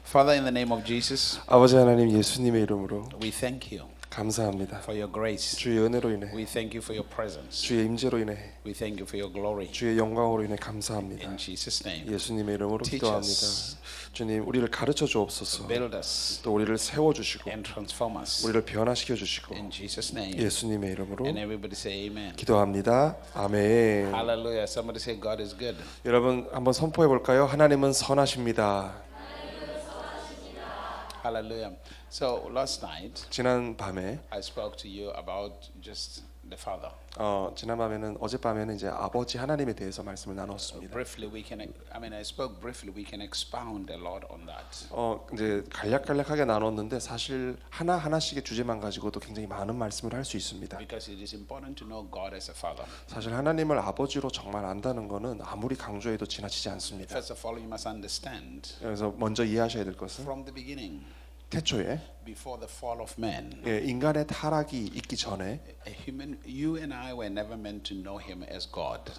Father, in the name of Jesus, 아버지 하나님 예수님의 이름으로 we thank you 감사합니다. for your grace. 주의 은혜로 인해, We thank you for your presence. 주의 임재로 인해, We thank you for your glory. 주의 영광으로 인해 감사합니다. In Jesus' name, 예수님의 이름으로 Teach 기도합니다. us. 주님, 우리를 가르쳐 주옵소서. build us 또 우리를 세워 주시고, and transform us. 우리를 변화시켜 주시고, In Jesus' name, 예수님의 이름으로 and everybody say Amen. 기도합니다. 아멘. Hallelujah. Somebody say God is good. 여러분 한번 선포해 볼까요? 하나님은 선하십니다. Hallelujah. So last night 지난 밤에 I spoke to you about just the Father. 지난 밤에는 어젯밤에는 이제 아버지 하나님에 대해서 말씀을 나눴습니다. Briefly, I spoke briefly. We can expound a lot on that. 이제 간략간략하게 나눴는데 사실 하나 하나씩의 주제만 가지고도 굉장히 많은 말씀을 할 수 있습니다. Because it is important to know God as a Father. 사실 하나님을 아버지로 정말 안다는 것은 아무리 강조해도 지나치지 않습니다. First of all, you must understand 그래서 먼저 이해하셔야 될 것은 from the beginning, 태초에 before the fall of man, 인간의 타락이 있기 전에 you and I were never meant to know Him as God.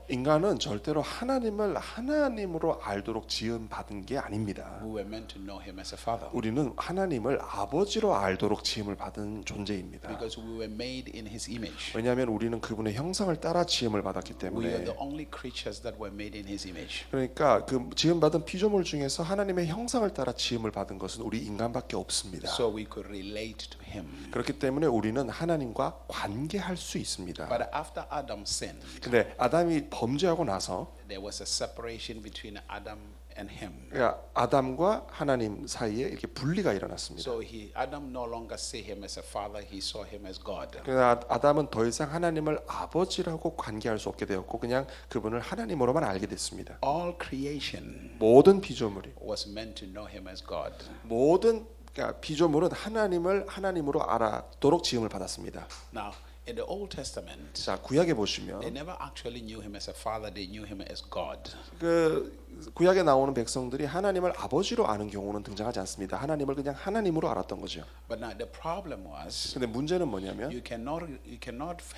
인간은 절대로 하나님을 하나님으로 알도록 지음 받은 게 아닙니다. We were meant to know Him as a Father. 우리는 하나님을 아버지로 알도록 지음을 받은 존재입니다. Because we were made in His image. 왜냐하면 우리는 그분의 형상을 따라 지음을 받았기 We are 때문에. the only creatures that were made in His image. 그러니까 그 지음 받은 피조물 중에서 하나님의 형상을 따라 지음을 받은 것은 우리 인간밖에 없습니다. So we could relate to Him. 그렇기 때문에 우리는 하나님과 관계할 수 있습니다. But after Adam sinned, 근데 아담이 범죄하고 나서 there was a separation between Adam and Him. 그러니까 아담과 하나님 사이에 이렇게 분리가 일어났습니다. So Adam no longer see Him as a father; he saw Him as God. 그래서 아담은 더 이상 하나님을 아버지라고 관계할 수 없게 되었고 그냥 그분을 하나님으로만 알게 됐습니다. All creation 모든 피조물이 was meant to know Him as God. 모든 그러니까 피조물은 하나님을 하나님으로 알아도록 지음을 받았습니다. Now, in the Old Testament, 자, 구약에 they 보시면 never actually knew Him as a father; they knew Him as God. 그 구약에 나오는 백성들이 하나님을 아버지로 아는 경우는 등장하지 않습니다. 하나님을 그냥 하나님으로 알았던 거죠. But now the problem was, 근데 문제는 뭐냐면 you cannot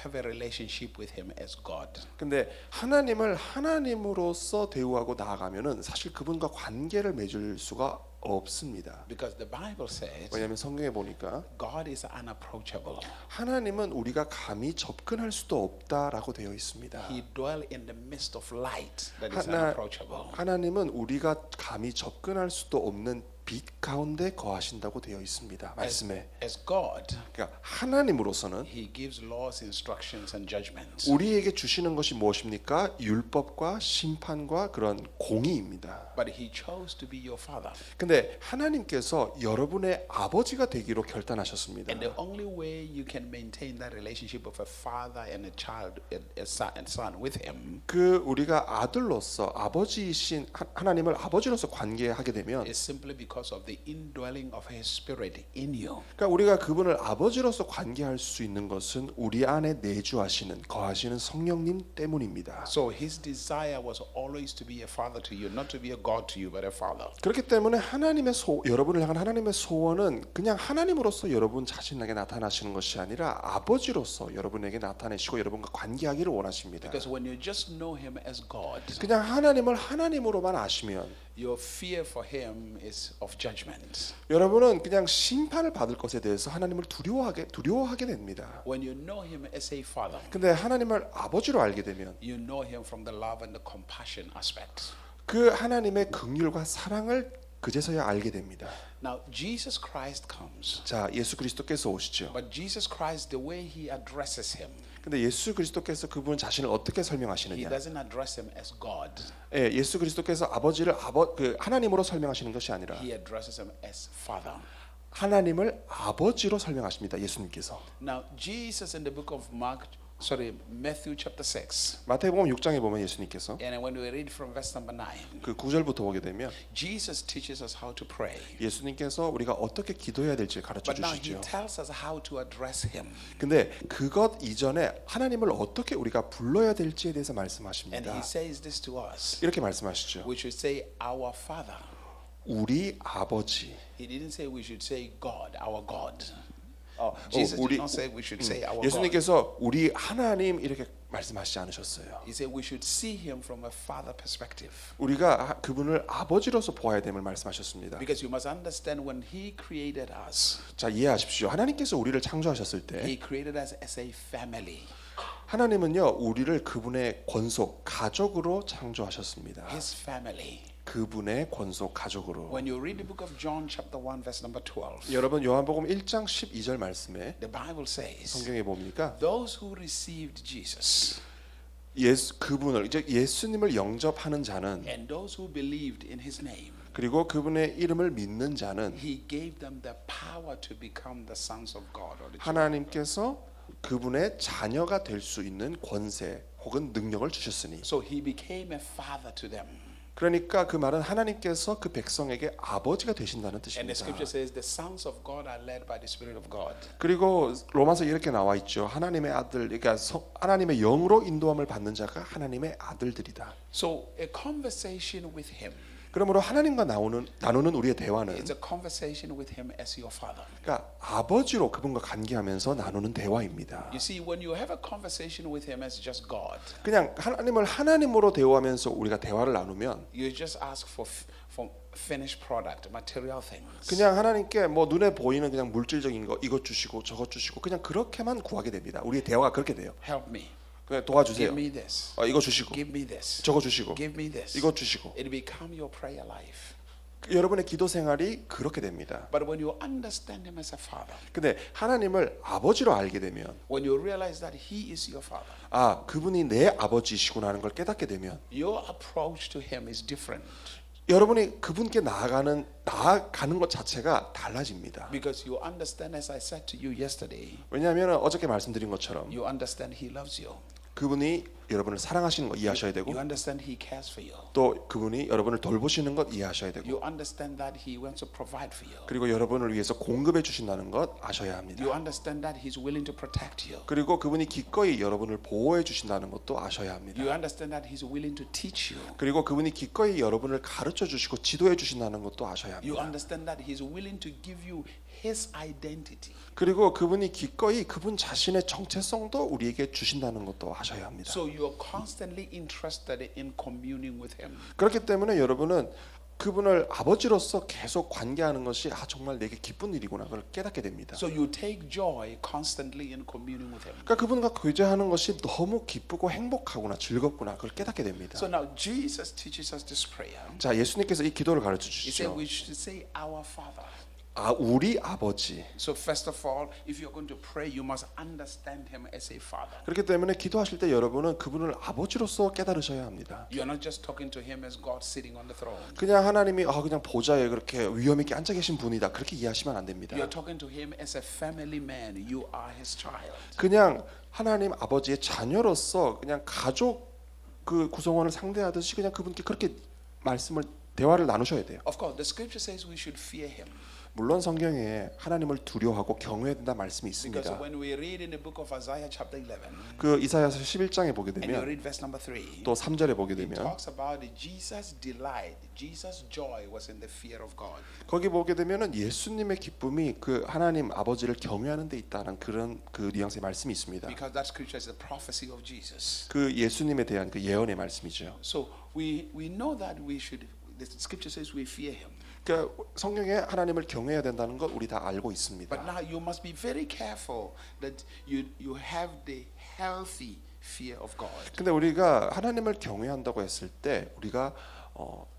have a relationship with Him as God. 근데 하나님을 하나님으로서 대우하고 나아가면은 사실 그분과 관계를 맺을 수가 없습니다. Because the Bible says 왜냐하면 성경에 보니까 God is unapproachable. 하나님은 우리가 감히 접근할 수도 없다라고 되어 있습니다. He dwells in the midst of light that is 하나, unapproachable. 하나님은 우리가 감히 접근할 수도 없는 빛 가운데 거하신다고 되어 있습니다. 말씀에. As God, 그러니까 하나님으로서는 He gives laws, instructions, and judgments. 우리에게 주시는 것이 무엇입니까? 율법과 심판과 그런 공의입니다. But He chose to be your father. 근데 하나님께서 여러분의 아버지가 되기로 결단하셨습니다. And the only way you can maintain that relationship of a father and a child, a son with Him, 그 우리가 아들로서 아버지이신 하나님을 아버지로서 관계하게 되면 is simply because of the indwelling of His Spirit in you. 그러니까 우리가 그분을 아버지로서 관계할 수 있는 것은 우리 안에 내주하시는 거하시는 성령님 때문입니다. So His desire was always to be a father to you, not to be a God to you, but a father. 그렇기 때문에 하나님의 여러분을 향한 하나님의 소원은 그냥 하나님으로서 여러분 자신에게 나타나시는 것이 아니라 아버지로서 여러분에게 나타내시고 여러분과 관계하기를 원하십니다. Because when you just know Him as God, 그냥 하나님을 하나님으로만 아시면 your fear for Him is of judgment. 여러분은 그냥 심판을 받을 것에 대해서 하나님을 두려워하게 됩니다. When you know Him as a father, 근데 하나님을 아버지로 알게 되면 you know Him from the love and the compassion aspect. 그 하나님의 긍휼과 사랑을 그제서야 알게 됩니다. Now Jesus Christ comes, 자, 예수 그리스도께서 오시죠. but Jesus Christ, the way He addresses Him, 근데 예수 그리스도께서 그분 자신을 어떻게 He 설명하시느냐? doesn't address Him as God. 예수 그리스도께서 아버지를 하나님으로 설명하시는 것이 아니라 He addresses Him as Father. 하나님을 아버지로 설명하십니다. 예수님께서. Now Jesus in the book of Matthew chapter 6, 마태복음 6장에 보면 예수님께서 and when we read from verse number 9, 그 9절부터 보게 되면 Jesus teaches us how to pray. 예수님께서 우리가 어떻게 기도해야 될지 가르쳐 But now He 주시죠. tells us how to address Him. 근데 그것 이전에 하나님을 어떻게 우리가 불러야 될지에 대해서 And 말씀하십니다. He says this to us. 이렇게 말씀하시죠. We should say our Father. 우리 아버지. He didn't say we should say God, our God. Jesus did not say we should say our God. 예수님께서 우리 하나님 이렇게 말씀하시지 않으셨어요. He said we should see him from a father perspective. 우리가 그분을 아버지로서 보아야 됨을 말씀하셨습니다. Because you must understand when he created us, 자, 이해하십시오. 하나님께서 우리를 창조하셨을 때 he created us as a family. 하나님은요 우리를 그분의 권속 가족으로 창조하셨습니다. His family. 그분의 권속 가족으로. When you read the book of John chapter 1 verse number 12, 여러분 요한복음 1장 12절 말씀에 the Bible says, 성경에 뭡니까? those who received Jesus 그분을 이제 예수님을 영접하는 자는 and those who believed in his name, 그리고 그분의 이름을 믿는 자는 he gave them the power to become the sons of God. Or the children. 하나님께서 그분의 자녀가 될 수 있는 권세 혹은 능력을 주셨으니. So he became a father to them. 그러니까 그 말은 하나님께서 그 백성에게 아버지가 되신다는 And the 뜻입니다. scripture says the sons of God are led by the Spirit of God. 그리고 로마서 이렇게 나와 있죠. 하나님의 아들, 그러니까 하나님의 영으로 인도함을 받는 자가 하나님의 아들들이다. So a conversation with him 그러므로 하나님과 나누는 우리의 대화는 is a conversation with him as your father. 그러니까 아버지로 그분과 관계하면서 나누는 대화입니다. You see, when you have a conversation with him as just God, 그냥 하나님을 하나님으로 대화하면서 우리가 대화를 나누면 you just ask for finished product, material things. 그냥 하나님께 뭐 눈에 보이는 그냥 물질적인 거 이것 주시고 저것 주시고 그냥 그렇게만 구하게 됩니다. 우리의 대화가 그렇게 돼요. Help me. 그냥 도와주세요. Give me this. 이거 주시고 Give me this. 저거 주시고 Give me this. 이것 주시고 It become your prayer life. 여러분의 기도 생활이 그렇게 됩니다. But when you understand him as a father, 근데 하나님을 아버지로 알게 되면 when you realize that he is your father, 그분이 내 아버지시구나 하는 걸 깨닫게 되면 your approach to him is different. 여러분이 그분께 나아가는 것 자체가 달라집니다. Because you understand, as I said to you yesterday, 왜냐하면 어저께 말씀드린 것처럼 you understand he loves you. 그분이 여러분을 사랑하시는 거 이해하셔야 되고 You understand he cares for you. 또 그분이 여러분을 돌보시는 것 이해하셔야 되고 You understand that he wants to provide for you. 그리고 여러분을 위해서 공급해 주신다는 것 아셔야 합니다. You understand that he's willing to protect you. 그리고 그분이 기꺼이 여러분을 보호해 주신다는 것도 아셔야 합니다. You understand that he's willing to teach you. 그리고 그분이 기꺼이 여러분을 가르쳐 주시고 지도해 주신다는 것도 아셔야 You 합니다. understand that he's willing to give you his identity. 그리고 그분이 기꺼이 그분 자신의 정체성도 우리에게 주신다는 것도 아셔야 합니다. So you are constantly interested in communing with him. 그렇기 때문에 여러분은 그분을 아버지로서 계속 관계하는 것이 정말 내게 기쁜 일이구나 그걸 깨닫게 됩니다. So you take joy constantly in communing with him. 그러니까 그분과 교제하는 것이 너무 기쁘고 행복하구나 즐겁구나 그걸 깨닫게 됩니다. So now Jesus teaches us this prayer. 자, 예수님께서 이 기도를 가르쳐 He said 주시죠. we should say our Father. 우리 아버지. So first of all, if you're going to pray, you must understand him as a father. 그렇기 때문에 기도하실 때 여러분은 그분을 아버지로서 깨달으셔야 합니다. You're not just talking to him as God sitting on the throne. 그냥 하나님이 그냥 보좌에 그렇게 위엄 있게 앉아 계신 분이다 그렇게 이해하시면 안 됩니다. You're talking to him as a family man. You are his child. 그냥 하나님 아버지의 자녀로서 그냥 가족 그 구성원을 상대하듯이 그냥 그분께 그렇게 대화를 나누셔야 돼요. Of course, the scripture says we should fear him. 물론 성경에 하나님을 두려워하고 경외해야 된다 말씀이 Because 있습니다. when we read in the book of Isaiah chapter 11, 그 이사야서 11장에 보게 and you 되면 read verse number 3, 또 3절에 보게 it 되면 talks about Jesus' delight, Jesus' joy was in the fear of God. 거기 보게 되면은 예수님의 기쁨이 그 하나님 아버지를 경외하는 데 있다는 그런 그 뉘앙스의 말씀이 있습니다. Because that scripture is the prophecy of Jesus. 그 예수님에 대한 그 예언의 말씀이죠. So we know that we should, the scripture says we fear him. 그러니까 성경에 하나님을 경외해야 된다는 것 우리 다 알고 있습니다. But now you must be very careful that you have the healthy fear of God. 근데 우리가 하나님을 경외한다고 했을 때 우리가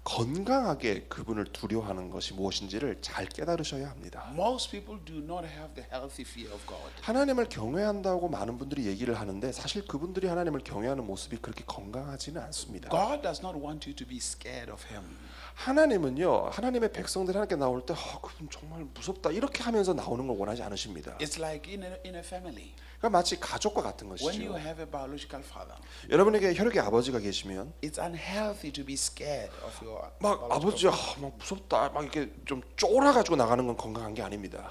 건강하게 그분을 두려워하는 것이 무엇인지를 잘 깨달으셔야 합니다. Most people do not have the healthy fear of God. 하나님을 경외한다고 많은 분들이 얘기를 하는데 사실 그분들이 하나님을 경외하는 모습이 그렇게 건강하지는 않습니다. God does not want you to be scared of him. 하나님은요, 하나님의 백성들이 하나님께 나올 때 그분 정말 무섭다 이렇게 하면서 나오는 걸 원하지 않으십니다. It's like in a family. 그러니까 마치 가족과 같은 When you 것이죠. have a biological father, 여러분에게 혈육의 아버지가 계시면 it's unhealthy to be scared of your 막 biological 아버지 막 무섭다 막 이렇게 좀 쫄아가지고 나가는 건 건강한 게 아닙니다.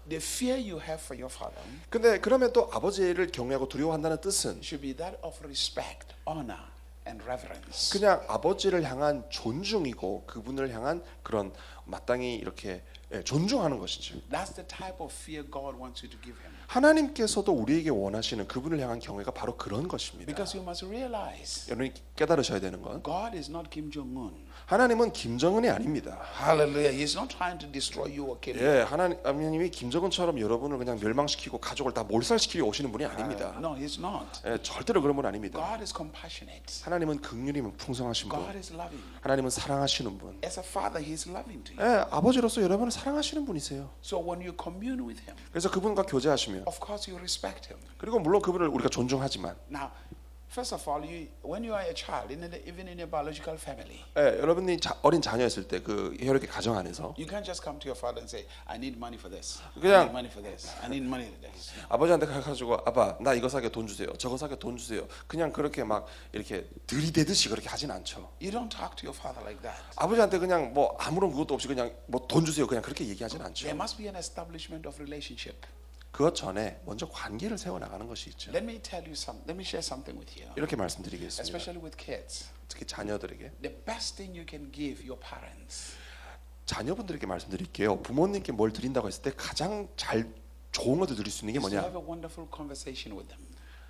The fear you have for your father 근데 그러면 또 아버지를 경외하고 두려워한다는 뜻은 should be that of respect, honor, and reverence. 그냥 아버지를 향한 존중이고 그분을 향한 그런 마땅히 이렇게 존중하는 것이죠. That's the type of fear God wants you to give him. 하나님께서도 우리에게 원하시는 그분을 향한 경외가 바로 그런 것입니다. Because you must realize 여러분이 깨달으셔야 되는 건 God is not Kim Jong-un. 하나님은 김정은이 아닙니다. Hallelujah. He's not trying to destroy you or kill you. 예, 하나님이 김정은처럼 여러분을 그냥 멸망시키고 가족을 다 몰살시키려 오시는 분이 아닙니다. No, he's not. 예, 절대로 그런 분 아닙니다. God is compassionate. 하나님은 긍휼이 풍성하신 분, God is loving. 하나님은 사랑하시는 분. As a father, he's loving to you. 예, 아버지로서 여러분을 사랑하시는 분이세요. So when you commune with him, 그래서 그분과 교제하시면, of course you respect him. 그리고 물론 그분을 우리가 존중하지만, Now, first of all, when you are a child, even in your biological family, 예, 여러분이 어린 자녀였을 때 그 혈육의 가정 안에서 you can't just come to your father and say, "I need money for this. I 그냥- need money for this. I need money for this." 아버지한테 가가지고 아빠 나 이거 사게 돈 주세요, 저거 사게 돈 주세요. 그냥 그렇게 막 이렇게 들이대듯이 그렇게 하진 않죠. You don't talk to your father like that. 아버지한테 그냥 뭐 아무런 그것도 없이 그냥 뭐 돈 주세요 그냥 그렇게 얘기하진 않죠. There must be an establishment of relationship. 그것 전에 먼저 관계를 세워 나가는 것이 있죠. Let me share something with you, 이렇게 말씀드리겠습니다. especially with kids. 특히 자녀들에게, The best thing you can give your parents 자녀분들에게 말씀드릴게요. 부모님께 뭘 드린다고 했을 때 가장 좋은 것을 드릴 수 있는 게 is to 뭐냐? have a wonderful conversation with them,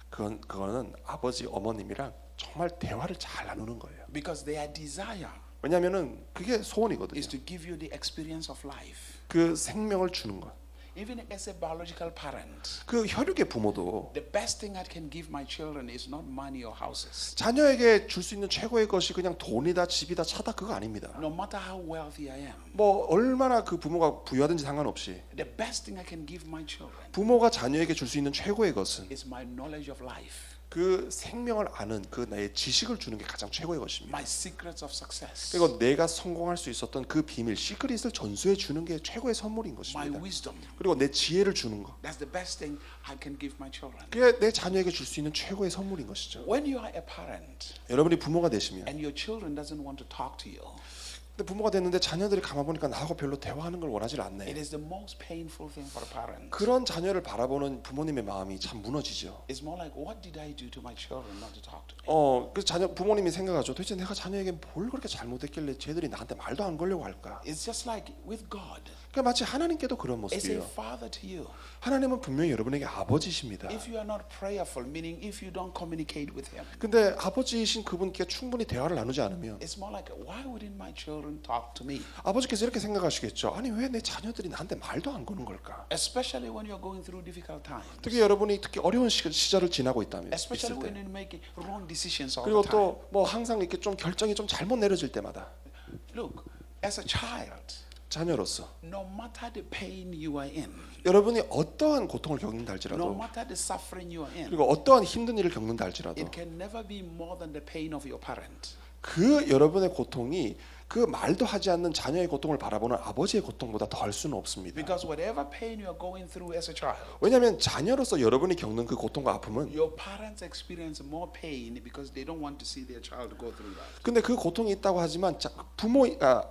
그거는 아버지 어머님이랑 정말 대화를 잘 나누는 거예요. because their desire 왜냐하면은 그게 소원이거든요. is to give you the experience of life. 그 생명을 주는 것. Even as a biological parent, 그 혈육의 부모도 the best thing I can give my children is not money or houses. 자녀에게 줄 수 있는 최고의 것이 그냥 돈이다, 집이다, 차다 그거 아닙니다. No matter how wealthy I am, 뭐 얼마나 그 부모가 부유하든지 상관없이 the best thing I can give my children 부모가 자녀에게 줄 수 있는 최고의 것은 is my knowledge of life, 그 생명을 아는 그 나의 지식을 주는 게 가장 최고의 것입니다. my secrets of success, 그리고 내가 성공할 수 있었던 그 비밀, 시크릿을 전수해 주는 게 최고의 선물인 my 것입니다. wisdom. 그리고 내 지혜를 주는 것, That's the best thing I can give my children. 그게 내 자녀에게 줄 수 있는 최고의 선물인 것이죠. When you are a parent 여러분이 부모가 되시면, and your children doesn't want to talk to you, 근데 부모가 됐는데 자녀들이 가만 보니까 나하고 별로 대화하는 걸 원하지 it 않네. is the most painful thing for a parent. 그런 자녀를 바라보는 부모님의 마음이 참 무너지죠. It's more like, what did I do to my children not to talk to me? 그 자녀 부모님이 생각하죠. 도대체 내가 자녀에게 뭘 그렇게 잘못했길래 쟤들이 나한테 말도 안 걸려고 할까? It's just like with God. 그러니까 마치 하나님께도 그런 As a 모습이에요. father to you, 하나님은 분명히 여러분에게 아버지십니다. if you are not prayerful, meaning if you don't communicate with him, 근데 아버지이신 그분께 충분히 대화를 나누지 않으면 it's more like, why wouldn't my children talk to me? 아버지께서 이렇게 생각하시겠죠. 아니 왜 내 자녀들이 나한테 말도 안 거는 걸까? Especially when you're going through difficult times. 특히 여러분이 어려운 시절을 지나고 있다면, Especially 있을 when 때. you make wrong decisions all 그리고 the time. 또 뭐 항상 이렇게 좀 결정이 좀 잘못 내려질 때마다 Look, as a child, 자녀로서 no matter the pain you are in, 여러분이 어떠한 고통을 겪는다 no 할지라도 matter the suffering you are in, 그리고 어떠한 힘든 일을 겪는다 할지라도 it can never be more than the pain of your parent. 그 여러분의 고통이 그 말도 하지 않는 자녀의 고통을 바라보는 아버지의 고통보다 더할 수는 없습니다. Because whatever pain you are going through as a child, 왜냐하면 자녀로서 여러분이 겪는 그 고통과 아픔은 your parents experience more pain because they don't want to see their child go through that. 근데 그 고통이 있다고 하지만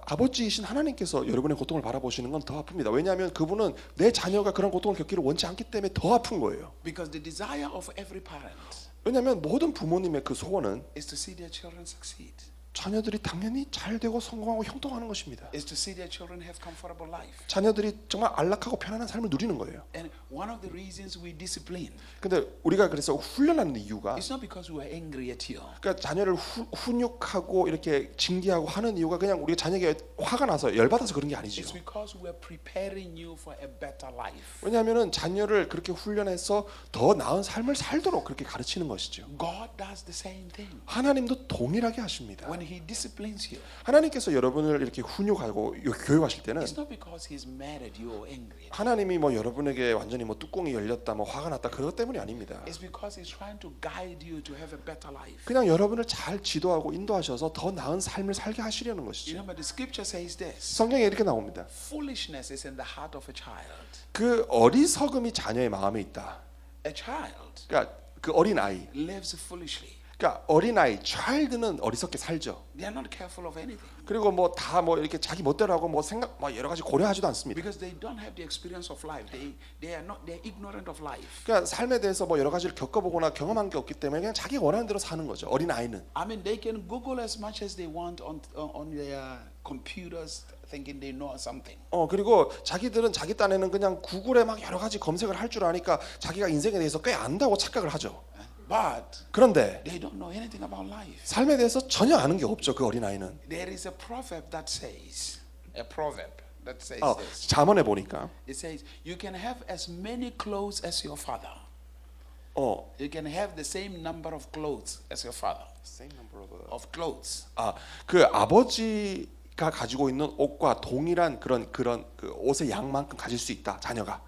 아버지이신 하나님께서 여러분의 고통을 바라보시는 건 더 아픕니다. 왜냐하면 그분은 내 자녀가 그런 고통을 겪기를 원치 않기 때문에 더 아픈 거예요. Because the desire of every parent 왜냐하면 모든 부모님의 그 소원은 is to see their children succeed, 자녀들이 당연히 잘 되고 성공하고 형통하는 것입니다. is to see their children have comfortable life. 자녀들이 정말 안락하고 편안한 삶을 누리는 거예요. And one of the reasons we discipline 근데 우리가 그래서 훈련하는 이유가 is not because we are angry at you. 그러니까 자녀를 훈육하고 이렇게 징계하고 하는 이유가 그냥 우리 자녀에게 화가 나서 열받아서 그런 게 아니죠. It's because we are preparing you for a better life. 왜냐하면은 자녀를 그렇게 훈련해서 더 나은 삶을 살도록 그렇게 가르치는 것이죠. God does the same thing. 하나님도 동일하게 하십니다. When He disciplines you, 하나님께서 여러분을 이렇게 훈육하고 교육하실 때는 it's not because He's mad at you or angry. 하나님이 뭐 여러분에게 완전히 뭐 뚜껑이 열렸다, 뭐 화가 났다 그것 때문이 아닙니다. It's because He's trying to guide you to have a better life. 그냥 여러분을 잘 지도하고 인도하셔서 더 나은 삶을 살게 하시려는 You 것이죠. know, but the Scripture says this: 성경에 이렇게 나옵니다. foolishness is in the heart of a child. 그 어리석음이 자녀의 마음에 있다. A child 그러니까 그 어린 아이, lives foolishly. 그러니까 어린 아이, child는 어리석게 살죠. They are not careful of anything 그리고 뭐 다 뭐 이렇게 자기 멋대로 하고 뭐 생각 막 여러 가지 고려하지도 않습니다. because they don't have the experience of life. They're ignorant of life. 그러니까 삶에 대해서 뭐 여러 가지를 겪어보거나 경험한 게 없기 때문에 그냥 자기 원하는 대로 사는 거죠. 어린 아이는. I mean, they can Google as much as they want on their computers thinking they know something. 그리고 자기들은 자기 딴에는 그냥 구글에 막 여러 가지 검색을 할 줄 아니까 자기가 인생에 대해서 꽤 안다고 착각을 하죠. But 그런데 they don't know anything about life. 삶에 대해서 전혀 아는 게 없죠. 그 어린아이는. There is a proverb that says, this. 잠언에 보니까 It says, you can have as many clothes as your father. You can have the same number of clothes as your father. Of clothes. 그 아버지가 가지고 있는 옷과 동일한 그런 그 옷의 양만큼 가질 수 있다. 자녀가.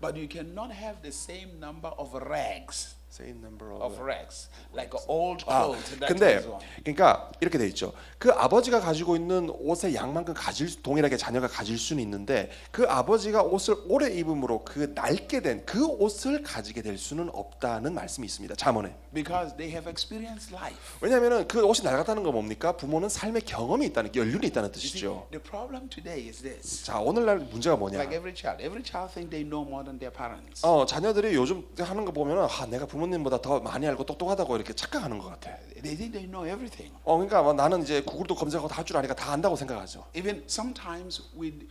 But you cannot have the same number of rags. Same number Of rags, like an old clothes. that 근데 is one. 그러니까 이렇게 돼 있죠. 그 아버지가 가지고 있는 옷의 양만큼 동일하게 자녀가 가질 수는 있는데 그 아버지가 옷을 오래 입음으로 그 낡게 된 그 옷을 가지게 될 수는 없다는 말씀이 있습니다. 잠언에. Because they have experienced life. 왜냐하면은 그 옷이 낡았다는 건 뭡니까? 부모는 삶의 경험이 있다는 연륜이 있다는 You see, 뜻이죠. the problem today is this. 자, 오늘날 문제가 뭐냐? Like every child think they know more than their parents. 자녀들이 요즘 하는 거 보면은 내가 부모님보다 더 많이 알고 똑똑하다고 이렇게 착각하는 것 같아. They think they know everything. 그러니까 나는 이제 구글도 검색하고 다 할 줄 아니까 다 안다고 생각하죠. Even sometimes we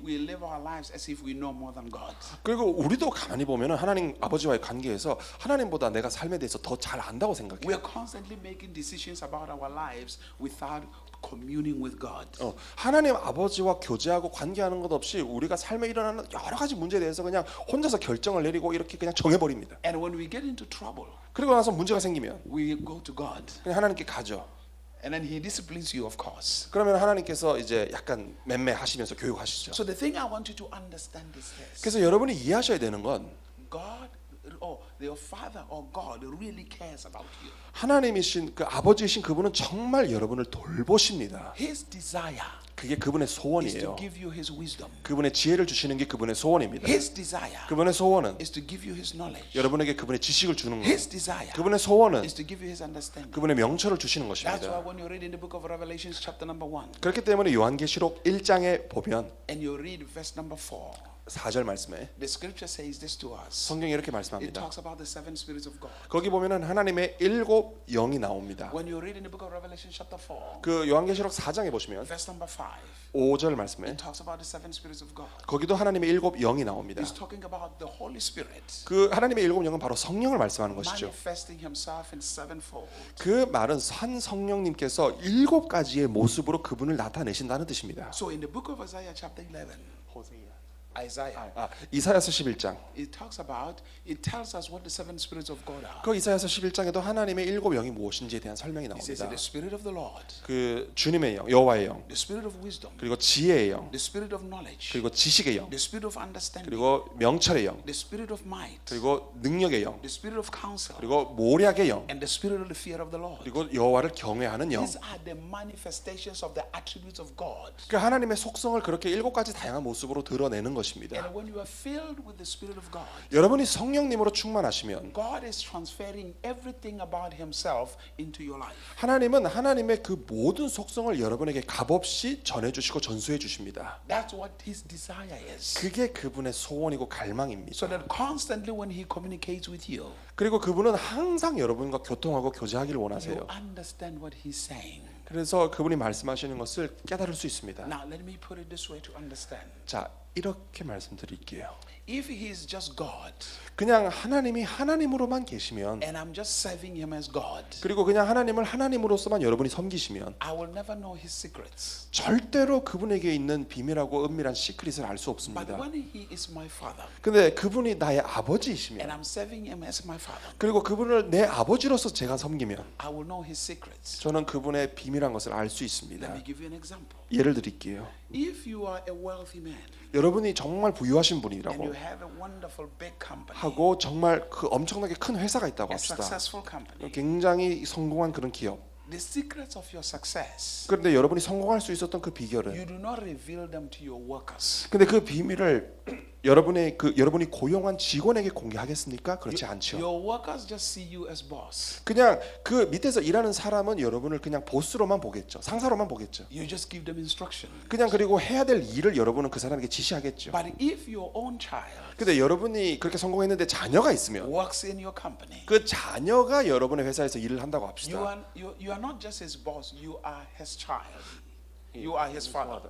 live our lives as if we know more than God. 그리고 우리도 가만히 보면은 하나님 아버지와의 관계에서 하나님보다 내가 삶에 대해서 더 잘 안다고 생각해. We are constantly making decisions about our lives without communing with God. 하나님 아버지와 교제하고 관계하는 것 없이 우리가 삶에 일어나는 여러 가지 문제에 대해서 그냥 혼자서 결정을 내리고 이렇게 그냥 정해버립니다. And when we get into trouble, 그리고 나서 문제가 생기면 we go to God. 그냥 하나님께 가죠. And then He disciplines you, of course. 그러면 하나님께서 이제 약간 맴매하시면서 교육하시죠. So the thing I want you to understand is this: 그래서 여러분이 이해하셔야 되는 건 God, or your Father, or God really cares about you. 하나님이신 그 아버지이신 그분은 정말 여러분을 돌보십니다. His desire 그게 그분의 is to 소원이에요. give you His wisdom. 그분의 지혜를 주시는 게 그분의 소원입니다. His desire 그분의 소원은 is to give you His knowledge. 여러분에게 그분의 지식을 주는 거예요. His desire 그분의 소원은 is to give you His understanding. 그분의 명철을 주시는 That's why 것입니다. when you read in the book of Revelation, chapter number 1, 그렇기 때문에 요한계시록 1장에 보면 and you read verse number 4, 4절 말씀에 the scripture says this to us. 성경이 이렇게 It 말씀합니다. talks about the seven spirits of God. 거기 보면은 하나님의 7 영이 나옵니다. When you read in the book of Revelation, chapter 4, 그 요한계시록 4장에 보시면 verse number 5, 5절 말씀에 it talks about the seven spirits of God. 거기도 하나님의 7 영이 나옵니다. It's talking about the Holy Spirit 그 하나님의 7 영은 바로 성령을 말씀하는 것이죠. manifesting Himself in sevenfold. 그 말은 한 성령님께서 7가지의 모습으로 그분을 나타내신다는 뜻입니다. So in the book of Isaiah, chapter 11, Isaiah, 이사야서 11장. it tells us what the seven spirits of God are. 그 이사야서 11장에도 하나님의 7 영이 무엇인지에 대한 설명이 It says 나옵니다. the Spirit of the Lord, 그 주님의 영, 여호와의 영, the Spirit of wisdom, 그리고 지혜의 영, the Spirit of knowledge, 그리고 지식의 영, the Spirit of understanding, 그리고 명철의 영, the Spirit of might, 그리고 능력의 영, the Spirit of counsel, 그리고 모략의 영, and the Spirit of the fear of the Lord. 그리고 여호와를 경외하는 영. These are the manifestations of the attributes of God. 그 하나님의 속성을 그렇게 7가지 다양한 모습으로 드러내는 것입니다. And when you are filled with the Spirit of God, 여러분이 성령님으로 충만하시면 God is transferring everything about Himself into your life. 하나님은 하나님의 그 모든 속성을 여러분에게 값없이 전해주시고 전수해 주십니다. That's what His desire is. 그게 그분의 소원이고 So 갈망입니다. that constantly when He communicates with you, 그리고 그분은 항상 여러분과 교통하고 교제하기를 you 원하세요. understand what He's saying. 그래서 그분이 말씀하시는 것을 깨달을 수 있습니다. Now let me put it this way to understand. 자, 이렇게 말씀드릴게요. If He is just God 그냥 하나님이 하나님으로만 계시면 and I'm just serving Him as God, 그리고 그냥 하나님을 하나님으로서만 여러분이 섬기시면 I will never know His secrets. 절대로 그분에게 있는 비밀하고 은밀한 시크릿을 알 수 But 없습니다. when He is my Father 근데 그분이 나의 and 아버지이시면 I'm serving Him as my Father, 그리고 그분을 내 아버지로서 제가 섬기면 I will know His secrets. 저는 그분의 비밀한 것을 알 수 Let 있습니다. me give you an example. 예를 드릴게요. If you are a wealthy man 여러분이 정말 부유하신 and 분이라고 you have a wonderful big company, 하고 정말 그 엄청나게 큰 회사가 있다고 a 합시다. successful company, 굉장히 성공한 그런 기업. the secrets of your success, 그런데 여러분이 성공할 수 있었던 그 you 비결은 do not reveal them to your workers. 근데 그 비밀을 여러분이 고용한 직원에게 공개하겠습니까? 그렇지 않죠. Your workers just see you as boss. 그냥 그 밑에서 일하는 사람은 여러분을 그냥 보스로만 보겠죠. 상사로만 보겠죠. You just give them instruction. 그냥 그리고 해야 될 일을 여러분은 그 사람에게 지시하겠죠. But if your own child 근데 여러분이 그렇게 성공했는데 자녀가 있으면 works in your company, 그 자녀가 여러분의 회사에서 일을 한다고 합시다. you are not just his boss, you are his child. You are his father.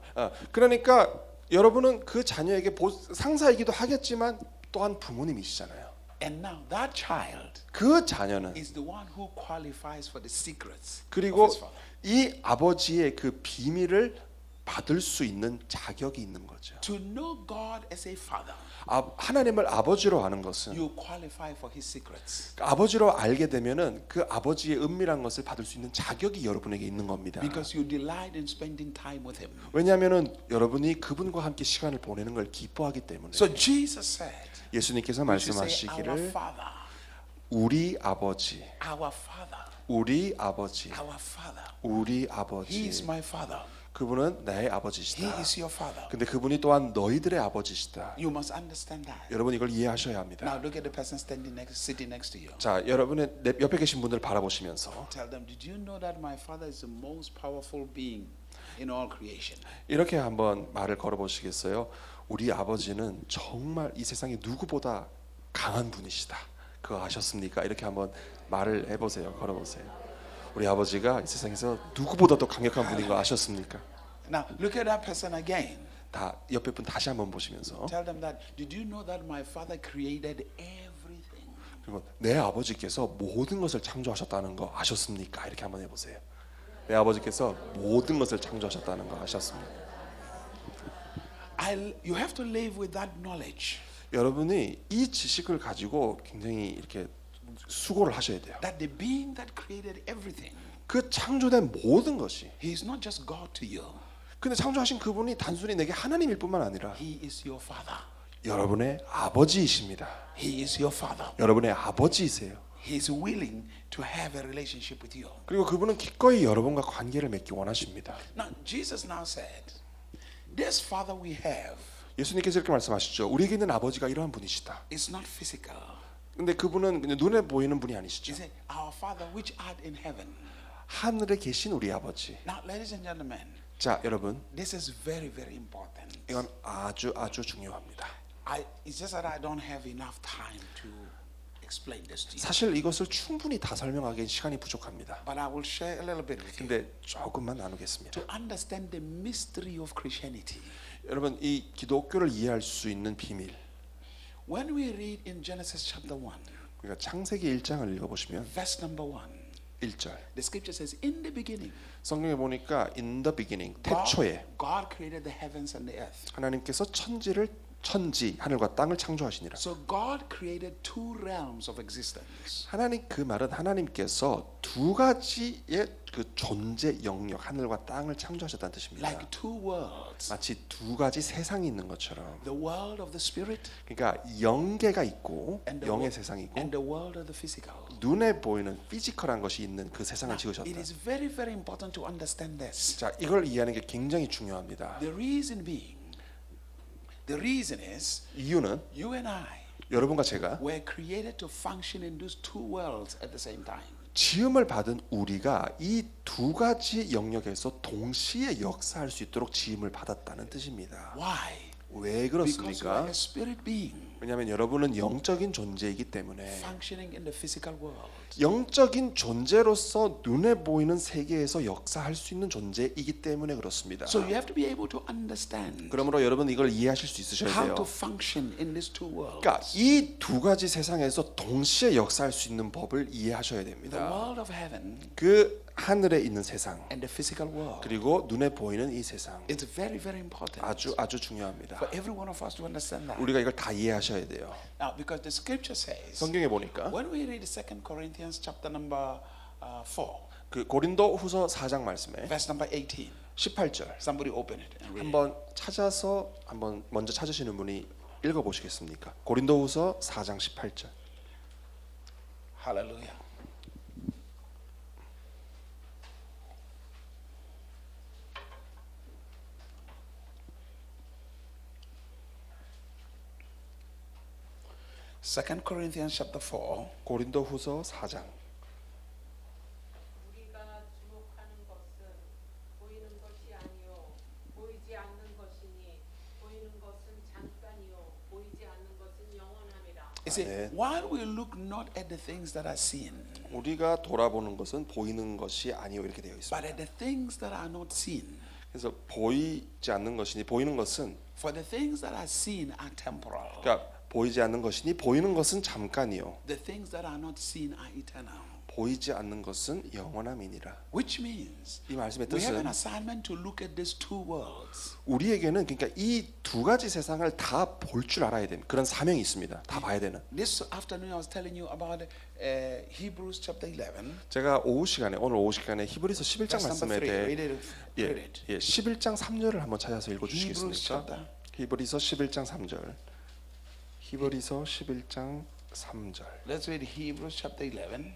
그러니까 여러분은 그 자녀에게 상사이기도 하겠지만 또한 부모님이시잖아요. And now that child 그 자녀는 is the one who qualifies for the secrets 그리고 of his father. 이 아버지의 그 비밀을 받을 수 있는 자격이 있는 거죠. To know God as a father, 하나님을 아버지로 아는 것은 you qualify for his secrets. 아버지로 알게 되면은 그 아버지의 은밀한 것을 받을 수 있는 자격이 여러분에게 있는 겁니다. Because you delight in spending time with him. 왜냐하면은 여러분이 그분과 함께 시간을 보내는 걸 기뻐하기 때문에. So Jesus said, 예수님께서 you should say, our 말씀하시기를 father, 우리 아버지, our father, 우리 아버지, our father. 우리 He 아버지. is my father. 그분은 나의 He 아버지시다. is your father. 근데 그분이 또한 너희들의 아버지시다. You must understand that. 여러분 이걸 이해하셔야 합니다. Now look at the person sitting next to you. 자, 여러분의 옆에 계신 분들 바라보시면서 Tell them, did you know that my father is the most powerful being in all creation? 이렇게 한번 말을 걸어보시겠어요? 우리 아버지는 정말 이 세상에 누구보다 강한 분이시다. 그거 아셨습니까? 이렇게 한번 말을 해보세요. 걸어보세요. 우리 아버지가 이 세상에서 누구보다도 강력한 분인 거 아셨습니까? Now look at that person again. 다 옆에 분 다시 한번 보시면서 Tell them that, did you know that my father created everything? 그리고 내 아버지께서 모든 것을 창조하셨다는 거 아셨습니까? 이렇게 한번 해보세요. 내 아버지께서 모든 것을 창조하셨다는 거 아셨습니까? You have to live with that knowledge. 여러분이 이 지식을 가지고 굉장히 이렇게 수고를 하셔야 돼요. That the being that created everything, 그 창조된 모든 것이 he is not just God to you. 근데 창조하신 그분이 단순히 내게 하나님일 뿐만 아니라 He is your father. 여러분의 아버지이십니다. He is your father. 여러분의 아버지이세요. He is willing to have a relationship with you. 그리고 그분은 기꺼이 여러분과 관계를 맺기 원하십니다. Now Jesus now said, this father we have 예수님께서 이렇게 말씀하시죠. 우리에게 있는 아버지가 이러한 분이시다. is not physical. 근데 그분은 그냥 눈에 보이는 분이 아니시죠. He said, our father which art in heaven. 하늘에 계신 우리 아버지. Now ladies and gentlemen, 자, 여러분, this is very, very important. 이건 아주 중요합니다. It's just that I don't have enough time to explain this to you. 사실 이것을 충분히 다 설명하기엔 시간이 부족합니다. But I will share a little bit with you. 근데 조금만 나누겠습니다. To understand the mystery of Christianity. 여러분, 이 기독교를 이해할 수 있는 비밀. When we read in Genesis chapter 1, 그러니까 창세기 1장을 읽어보시면 verse number 1, 1절 the scripture says, in the beginning, 성경에 보니까 in the beginning 태초에 God created the heavens and the earth. 하나님께서 천지 하늘과 땅을 창조하시니라. So God created two realms of existence. 하나님 그 말은 하나님께서 두 가지의 그 존재 영역 하늘과 땅을 창조하셨다는 뜻입니다. Like two worlds. 마치 두 가지 세상이 있는 것처럼. The world of the spirit 그러니까 영계가 있고 and 영의 세상이 있고 and the world of the physical. 눈에 보이는 피지컬한 것이 있는 그 세상을 Now, 지으셨다. it is very, very important to understand this. 자, 이걸 이해하는 게 굉장히 중요합니다. The reason is 이유는 you and I 여러분과 제가 were created to function in those two worlds at the same time. 지음을 받은 우리가 이 두 가지 영역에서 동시에 역사할 수 있도록 지음을 받았다는 뜻입니다. Why? 왜 Because you are 그렇습니까? a spirit being 왜냐하면 여러분은 영적인 존재이기 때문에 functioning in the physical world. 영적인 존재로서 눈에 보이는 세계에서 역사할 수 있는 존재이기 때문에 그렇습니다. So you have to be able to understand 그러므로 여러분 이걸 이해하실 수 있으셔야 how 돼요. to function in these two worlds. 그러니까 이 두 가지 세상에서 동시에 역사할 수 있는 법을 이해하셔야 The 됩니다. world of heaven 그 하늘에 있는 세상 and the physical world. 그리고 눈에 보이는 이 세상 It's very, very important 아주 중요합니다. for every one of us to understand that. 우리가 이걸 다 이해하셔야 돼요. Now, because the scripture says, 성경에 보니까 when we read 2 Corinthians chapter number 4, 그 고린도후서 4장 말씀에 verse number 18. 18절 Somebody open it and read it. 한번 찾아서 한번 먼저 찾으시는 분이 읽어 보시겠습니까? 고린도후서 4장 18절. Hallelujah. Second Corinthians chapter 4, 고린도후서 4장. 우리가 주목하는 것은 보이는 것이 아니요 보이지 않는 것이니 보이는 것은 잠깐이요 보이지 않는 것은 영원함이라. you see, Amen. while we look not at the things that are seen, 우리가 돌아보는 것은 보이는 것이 아니요 이렇게 되어 but 있습니다. at the things that are not seen. 그래서 보이지 않는 것이니 보이는 것은 For the things that are seen are temporal. 그러니까 보이지 않는 것이니 보이는 것은 잠깐이요. The things that are not seen are eternal. 보이지 않는 것은 영원함이니라. Which means 이 말씀의 we have an 뜻은 assignment to look at these two worlds. 우리에게는 그러니까 이 두 가지 세상을 다 볼 줄 알아야 되는 그런 사명이 있습니다. 다 봐야 되는. This afternoon I was telling you about Hebrews chapter 11. 제가 오늘 오후 시간에 히브리서 11장 Verse number 말씀에 3. 대해 Read it. Read it. 11장 3절을 한번 찾아서 읽어 Hebrews 주시겠습니까? chapter. 히브리서 11장 3절. 히브리서 11장 3절. Let's read Hebrews chapter 11,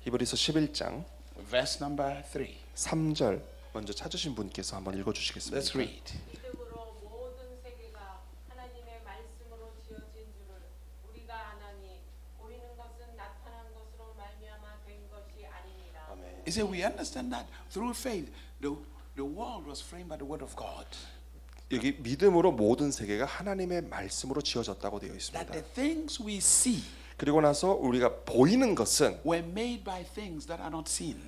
히브리서 11장 verse number 3. 3절 먼저 찾으신 분께서 한번 읽어 주시겠습니까? Let's read. 믿음으로 모든 세계가 하나님의 말씀으로 지어진 줄을 우리가 아나니 보이는 것은 나타난 것으로 말미암아 된 것이 아니니라. He said, we understand that through faith, the world was framed by the word of God. 여기 믿음으로 모든 세계가 하나님의 말씀으로 지어졌다고 되어 That 있습니다. the things we see 그리고 나서 우리가 보이는 것은 were made by things that are not seen.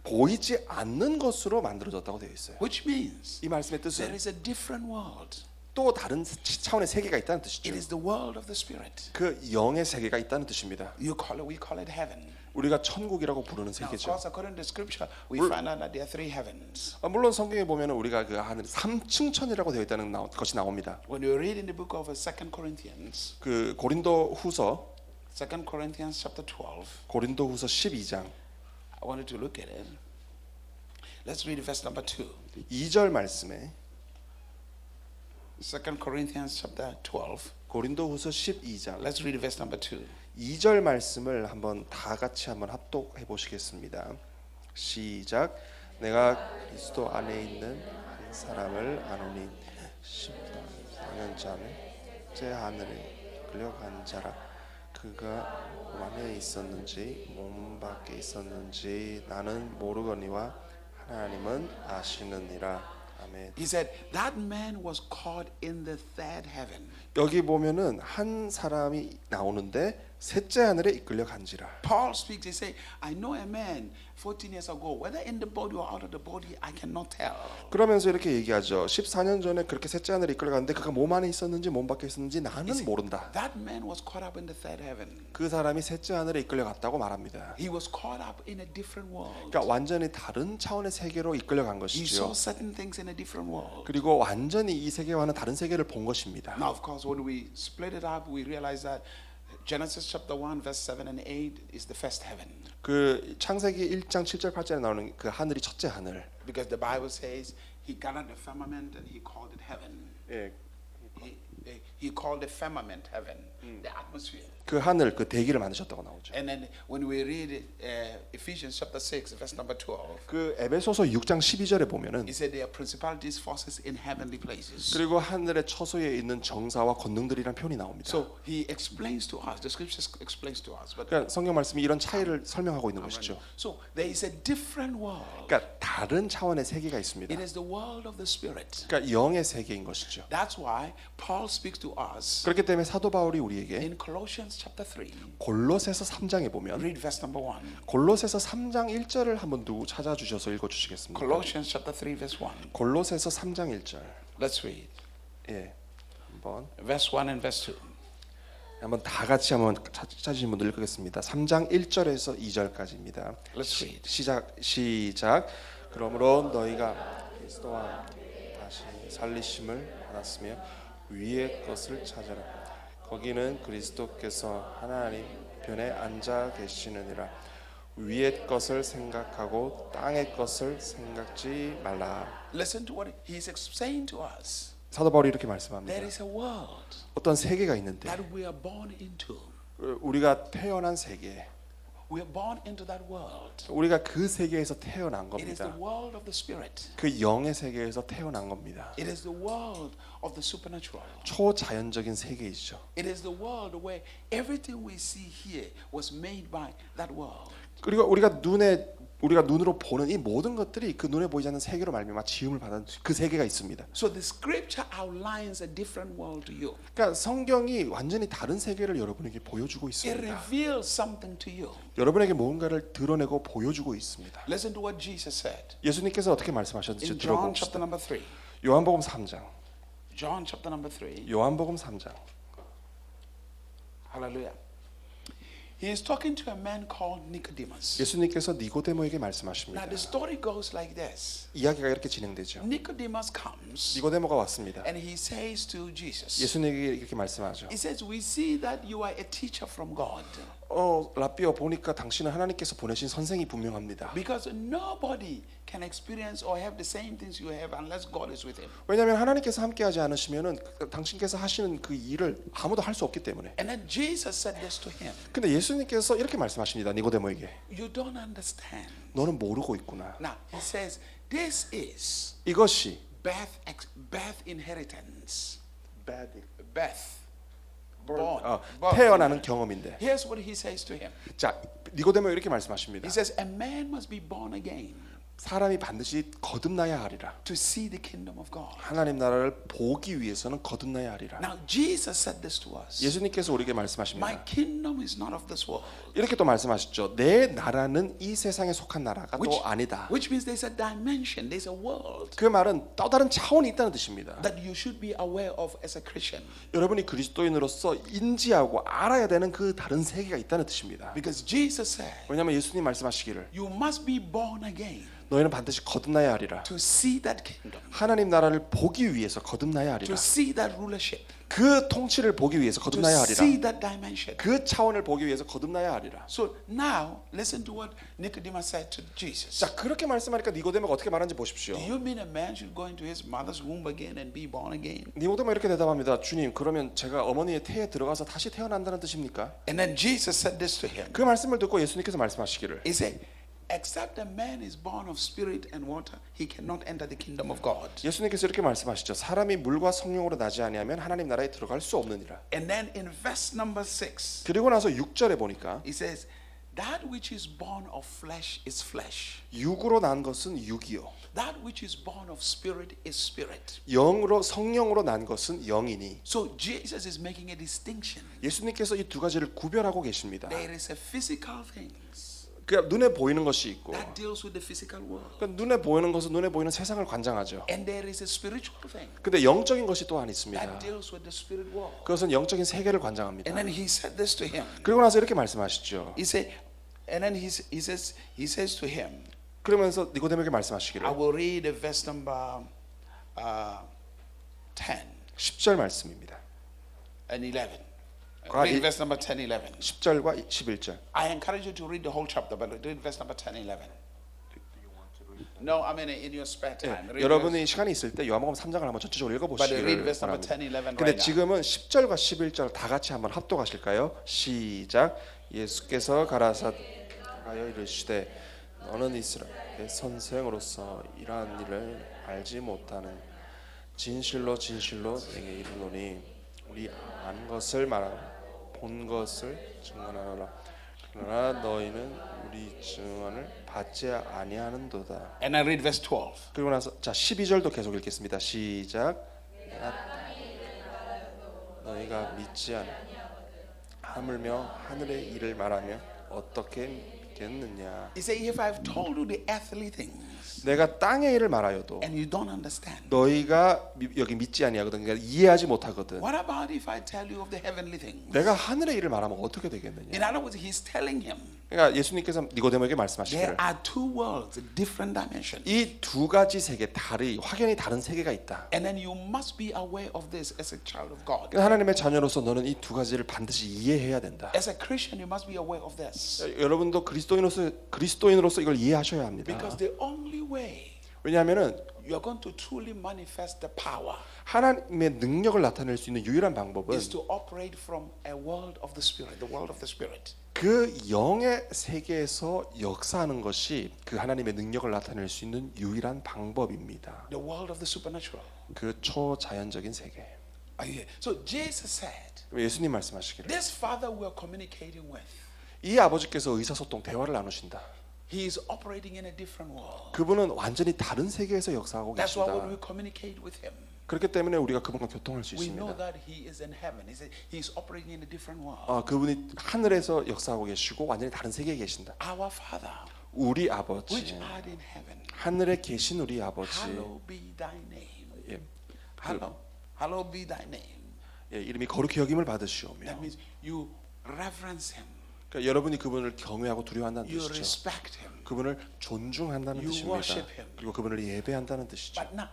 보이지 않는 것으로 만들어졌다고 되어 있어요. Which means 이 말씀의 there 뜻은 is a different world. 또 다른 차원의 세계가 있다는 뜻이죠. It is the world of the spirit. 그 영의 세계가 있다는 뜻입니다. We call it heaven. 우리가 천국이라고 부르는 Now, of 세계죠. course, according to Scripture, we find out that there are three heavens. 물론 성경에 보면 우리가 그 하늘 3층 천이라고 되어 있다는 것이 나옵니다. When you read in the book of 2 Corinthians, 그 고린도후서 2 Corinthians chapter 12, 고린도후서 12장 I wanted to look at it. Let's read verse number 2. 2절 말씀에 2 Corinthians chapter 12. 고린도후서 12장 Let's read verse number 2. 2절 말씀을 한번 다 같이 한번 합독해 보시겠습니다. 시작. 내가 그리스도 안에 있는 한 사람을 아노니 14년 전에 제 하늘에 끌려간 자라. 그가 몸 안에 있었는지 몸 밖에 있었는지 나는 모르거니와 하나님은 아시느니라. 아멘. He said that man was caught in the third heaven. 여기 보면은 한 사람이 나오는데 셋째 하늘에 이끌려 간지라. Paul speaks, he says, I know a man 14 years ago, whether in the body or out of the body, I cannot tell. 그러면서 이렇게 얘기하죠. 14년 전에 그렇게 셋째 하늘에 이끌려 갔는데 그가 몸 안에 있었는지 몸 밖에 있었는지 나는 모른다. That man was caught up in the third heaven. 그 사람이 셋째 하늘에 이끌려 갔다고 말합니다. He was caught up in a different world. 그러니까 완전히 다른 차원의 세계로 이끌려 간 He saw 것이죠. certain things in a different world. 그리고 완전히 이 세계와는 다른 세계를 본 것입니다. Now, of course, when we split it up, we realize that Genesis chapter 1, verse 7 and 8 is the first heaven. 그 창세기 1장 7절 8절에 나오는 그 하늘이 첫째 하늘. Because the Bible says he gathered the firmament and he called it heaven. 예. He called the firmament heaven, the atmosphere. 그 하늘 그 대기를 만드셨다고 나오죠. And then when we read Ephesians chapter 6, verse number 12, 그 에베소서 6장 12절에 보면은 he said there are principalities, forces in heavenly places. 그리고 하늘의 처소에 있는 정사와 권능들이란 표현이 나옵니다. So he explains to us, the scriptures explains to us. But 그러니까 성경 말씀이 이런 차이를 설명하고 있는 것이죠. so there is a different world. 그러니까 다른 차원의 세계가 있습니다. It is the world of the spirit. 그러니까 영의 세계인 것이죠. That's why Paul speaks to us 그렇기 때문에 사도 바울이 우리에게 in Colossians chapter 3. 골로새서 3장에 보면 Read verse number 1. 골로새서 3장 1절을 한번 누구 찾아주셔서 읽어주시겠습니까? Colossians chapter 3 verse 1. 골로새서 3장 1절. Let's read. 예, 한번 Verse 1 and verse 2. 한번 다 같이 한번 찾으신 분들 읽겠습니다. 3장 1절에서 2절까지입니다. Let's read. 시작. 그러므로 너희가 그리스도와 다시 살리심을 받았으며 위의 것을 찾아라. 거기는 그리스도께서 하나님 편에 앉아 계시느니라. 위의 것을 생각하고 땅의 것을 생각지 말라. Listen to what he is saying to us. 사도 바울이 이렇게 There 말씀합니다. is a world 어떤 세계가 있는데 that we are born into. 우리가 태어난 세계, We are born into that world. 우리가 그 세계에서 태어난 It is the 겁니다. world of the spirit. 그 영의 세계에서 태어난 겁니다. It is the world of the supernatural. 초자연적인 세계이죠. It is the world where everything we see here was made by that world. 그리고 우리가 눈에 우리가 눈으로 보는 이 모든 것들이 그 눈에 보이지 않는 세계로 말미암아 지음을 받은 그 세계가 있습니다. So the scripture outlines a different world to you. 그러니까 성경이 완전히 다른 세계를 여러분에게 보여주고 It 있습니다. reveals something to you. 여러분에게 무언가를 드러내고 보여주고 있습니다. Listen to what Jesus said 예수님께서 어떻게 말씀하셨는지 in John 들어봅시다. chapter number 3. 요한복음 3장. John chapter number 3. 요한복음 3장. Hallelujah. He is talking to a man called Nicodemus. 예수님께서 니고데모에게 Now 말씀하십니다. the story goes like this. 이야기가 이렇게 진행되죠. Nicodemus comes 니고데모가 왔습니다. and he says to Jesus, 예수님에게 이렇게 말씀하죠. he says, we see that you are a teacher from God. 라비어 보니까 당신은 하나님께서 보내신 선생이 분명합니다. Because nobody can experience or have the same things you have unless God is with him. 왜냐하면 하나님께서 함께하지 않으시면은 당신께서 하시는 그 일을 아무도 할 수 없기 때문에. And then Jesus said this to him. 근데 예수님께서 이렇게 말씀하십니다. 니고데모에게. You don't understand. 너는 모르고 있구나. Now, he says, this is 이것이 birth inheritance. Birth. Born. 태어나는 경험인데. Here's what he says to him. 자, 니고데모 이렇게 말씀하십니다. He says, a man must be born again 사람이 반드시 거듭나야 하리라. to see the kingdom of God. 하나님 나라를 보기 위해서는 거듭나야 하리라. Now, Jesus said this to us. 예수님께서 우리에게 My 말씀하십니다. kingdom is not of this world. 이렇게 또 말씀하셨죠. 내 나라는 이 세상에 속한 나라가 또 아니다. Which means there's a dimension, there's a world 그 말은 또 다른 차원이 있다는 뜻입니다. that you should be aware of as a Christian. 여러분이 그리스도인으로서 인지하고 알아야 되는 그 다른 세계가 있다는 뜻입니다. Because Jesus said, 왜냐하면 예수님 말씀하시기를 you must be born again 너희는 반드시 거듭나야 하리라. to see that kingdom, 하나님 나라를 보기 위해서 거듭나야 to 하리라. see that rulership, 그 통치를 보기 위해서 to 거듭나야 see 하리라. that dimension. 그 차원을 보기 위해서 거듭나야 하리라. So now, listen to what Nicodemus said to Jesus. 자, 그렇게 말씀하니까 니고데모가 어떻게 말하는지 보십시오. Do you mean a man should go into his mother's womb again and be born again? 니고데모 이렇게 대답합니다. 주님, 그러면 제가 어머니의 태에 들어가서 다시 태어난다는 뜻입니까? And then Jesus said this to him. 그 말씀을 듣고 예수님께서 말씀하시기를 He said, except a man is born of spirit and water, he cannot enter the kingdom of God. 예수님께서 이렇게 말씀하시죠. 사람이 물과 성령으로 나지 아니하면 하나님 나라에 들어갈 수 없느니라. And then in verse number 6, 그리고 나서 6절에 보니까 he says, that which is born of flesh is flesh. 육으로 난 것은 육이요. That which is born of spirit is spirit. 영으로 성령으로 난 것은 영이니. So Jesus is making a distinction. 예수님께서 이 두 가지를 구별하고 계십니다. There is a physical things 그러니까 눈에 보이는 것이 있고 that deals with the physical world. 그러니까 눈에 보이는 것은 눈에 보이는 세상을 관장하죠. And there is a spiritual thing 근데 영적인 것이 또한 있습니다. that deals with the spirit world. 그것은 영적인 세계를 관장합니다. And then he said this to him. 그리고 나서 이렇게 말씀하시죠. He said, and then he says to him, 그러면서 니고데모에게 I 말씀하시기를 will read the verse number 10 10절 말씀입니다. and 11. 아, Read 이- verse number 10, 11. 10절과 11절. I encourage you to read the whole chapter, but read verse number 10, 11. No, I mean in your spare time. Read 여러분이 시간이 있을 때 요한복음 3장을 한번 전체적으로 But 읽어보시기를 read verse number 바랍니다. 10, 11 근데 right now. 지금은 10절과 11절 다 같이 한번 합독하실까요? 시작. 예수께서 가라사가여 이르시되 너는 이스라엘의 선생으로서 이러한 일을 알지 못하는 진실로 진실로 내게 이르노니 우리 안 것을 말하고 본 것을 증언하노라. 그러나 너희는 우리 증언을 받지 아니하는도다. And I read verse 12. 그리고 나서 자 12절도 계속 읽겠습니다. 시작. 너희가 믿지 않아 하물며 하늘의 일을 말하며 어떻게 믿겠느냐. He said, if I've told you the earthly things 내가 땅의 일을 말하여도 and you don't understand, 너희가 여기 믿지 아니하거든. 그러니까 이해하지 못하거든. what about if I tell you of the heavenly things? 내가 하늘의 일을 말하면 어떻게 되겠느냐. In other words, he's telling him 그러니까 예수님께서 니고데모에게 there 말씀하시기를 are two worlds, different dimensions. 이 두 가지 세계 확연히 다른 세계가 있다. And then you must be aware of this as a child of God. 그러니까 하나님의 자녀로서 너는 이 두 가지를 반드시 이해해야 된다. As a Christian, you must be aware of this. 여러분도 그리스도인으로서 이걸 이해하셔야 합니다. Because the only way 왜냐하면은 you're going to truly manifest the power 하나님의 능력을 나타낼 수 있는 유일한 방법은 is to operate from a world of the Spirit, the world of the Spirit. 그 영의 세계에서 역사하는 것이 그 하나님의 능력을 나타낼 수 있는 유일한 방법입니다. The world of the supernatural. 그 초자연적인 세계. So Jesus said, 예수님 말씀하시기를 this Father we are communicating with, 이 아버지께서 의사소통 대화를 나누신다. He is operating in a different world. 그분은 완전히 다른 세계에서 역사하고 That's why when 계십니다. we communicate with him, 그렇기 때문에 우리가 그분과 교통할 수 we know 있습니다. that he is in heaven. He is operating in a different world. 그분이 하늘에서 역사하고 계시고 완전히 다른 세계에 계신다. Our Father, 우리 which 아버지, art in heaven, 하늘에 계신 우리 아버지, hallowed be thy name. 예, Hallowed be thy name. 예, 이름이 거룩히 여김을 받으시오며. That means you reverence him. 그러니까 여러분이 그분을 경외하고 두려워한다는 You 뜻이죠. respect him. 그분을 존중한다는 You 뜻입니다. worship him. 그리고 그분을 예배한다는 뜻이죠. But now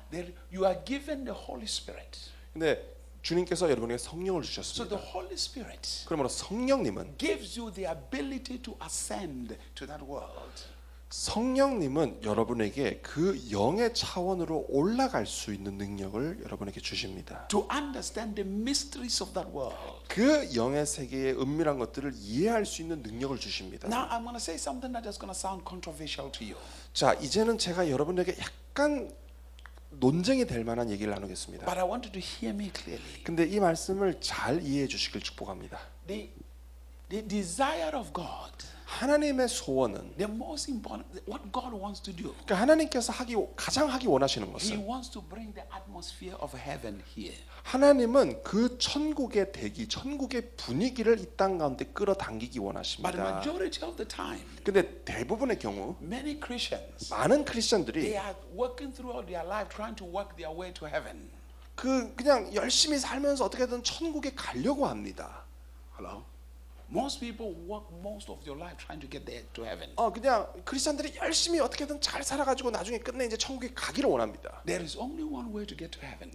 you are given the Holy Spirit. 근데 주님께서 여러분에게 성령을 So 주셨습니다. the Holy Spirit 그러므로 성령님은 gives you the ability to ascend to that world. 성령님은 여러분에게 그 영의 차원으로 올라갈 수 있는 능력을 여러분에게 주십니다. To understand the mysteries of that world. 그 영의 세계의 은밀한 것들을 이해할 수 있는 능력을 주십니다. Now I'm going to say something that is going to sound controversial to you. 자, 이제는 제가 여러분에게 약간 논쟁이 될 만한 얘기를 나누겠습니다. But I want you to hear me clearly. 근데 이 말씀을 잘 이해해 주시길 축복합니다. The desire of God, 하나님의 소원은, the most important, what God wants to do, 그러니까 하나님께서 가장 하기 원하시는 He 것은, wants to bring the atmosphere of heaven here. 하나님은 그 천국의 대기, 천국의 분위기를 이 땅 가운데 끌어당기기 But 원하십니다. majority of the time, 근데 대부분의 경우 many Christians, 많은 they 크리스천들이 are working throughout their life trying to work their way to heaven. 그냥 열심히 살면서 어떻게든 천국에 가려고 합니다. Hello? Most people work most of their life trying to get there to heaven. 그냥 크리스천들이 열심히 어떻게든 잘 살아가지고 나중에 끝내 이제 천국에 가기를 원합니다. There is only one way to get to heaven.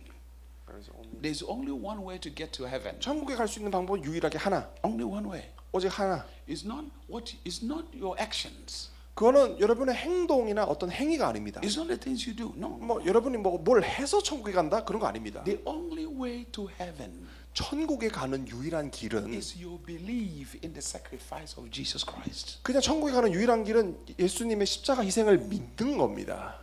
There is only one way to get to heaven. 천국에 갈 수 있는 방법은 유일하게 하나, Only one way. 오직 하나. It's not your actions. 그거는 여러분의 행동이나 어떤 행위가 아닙니다. It's not the things you do. No. 여러분이 뭘 해서 천국에 간다 그런 거 아닙니다. The only way to heaven 천국에 가는 유일한 길은, is you believe in the sacrifice of Jesus Christ. 그냥 천국에 가는 유일한 길은 예수님의 십자가 희생을 믿는 겁니다.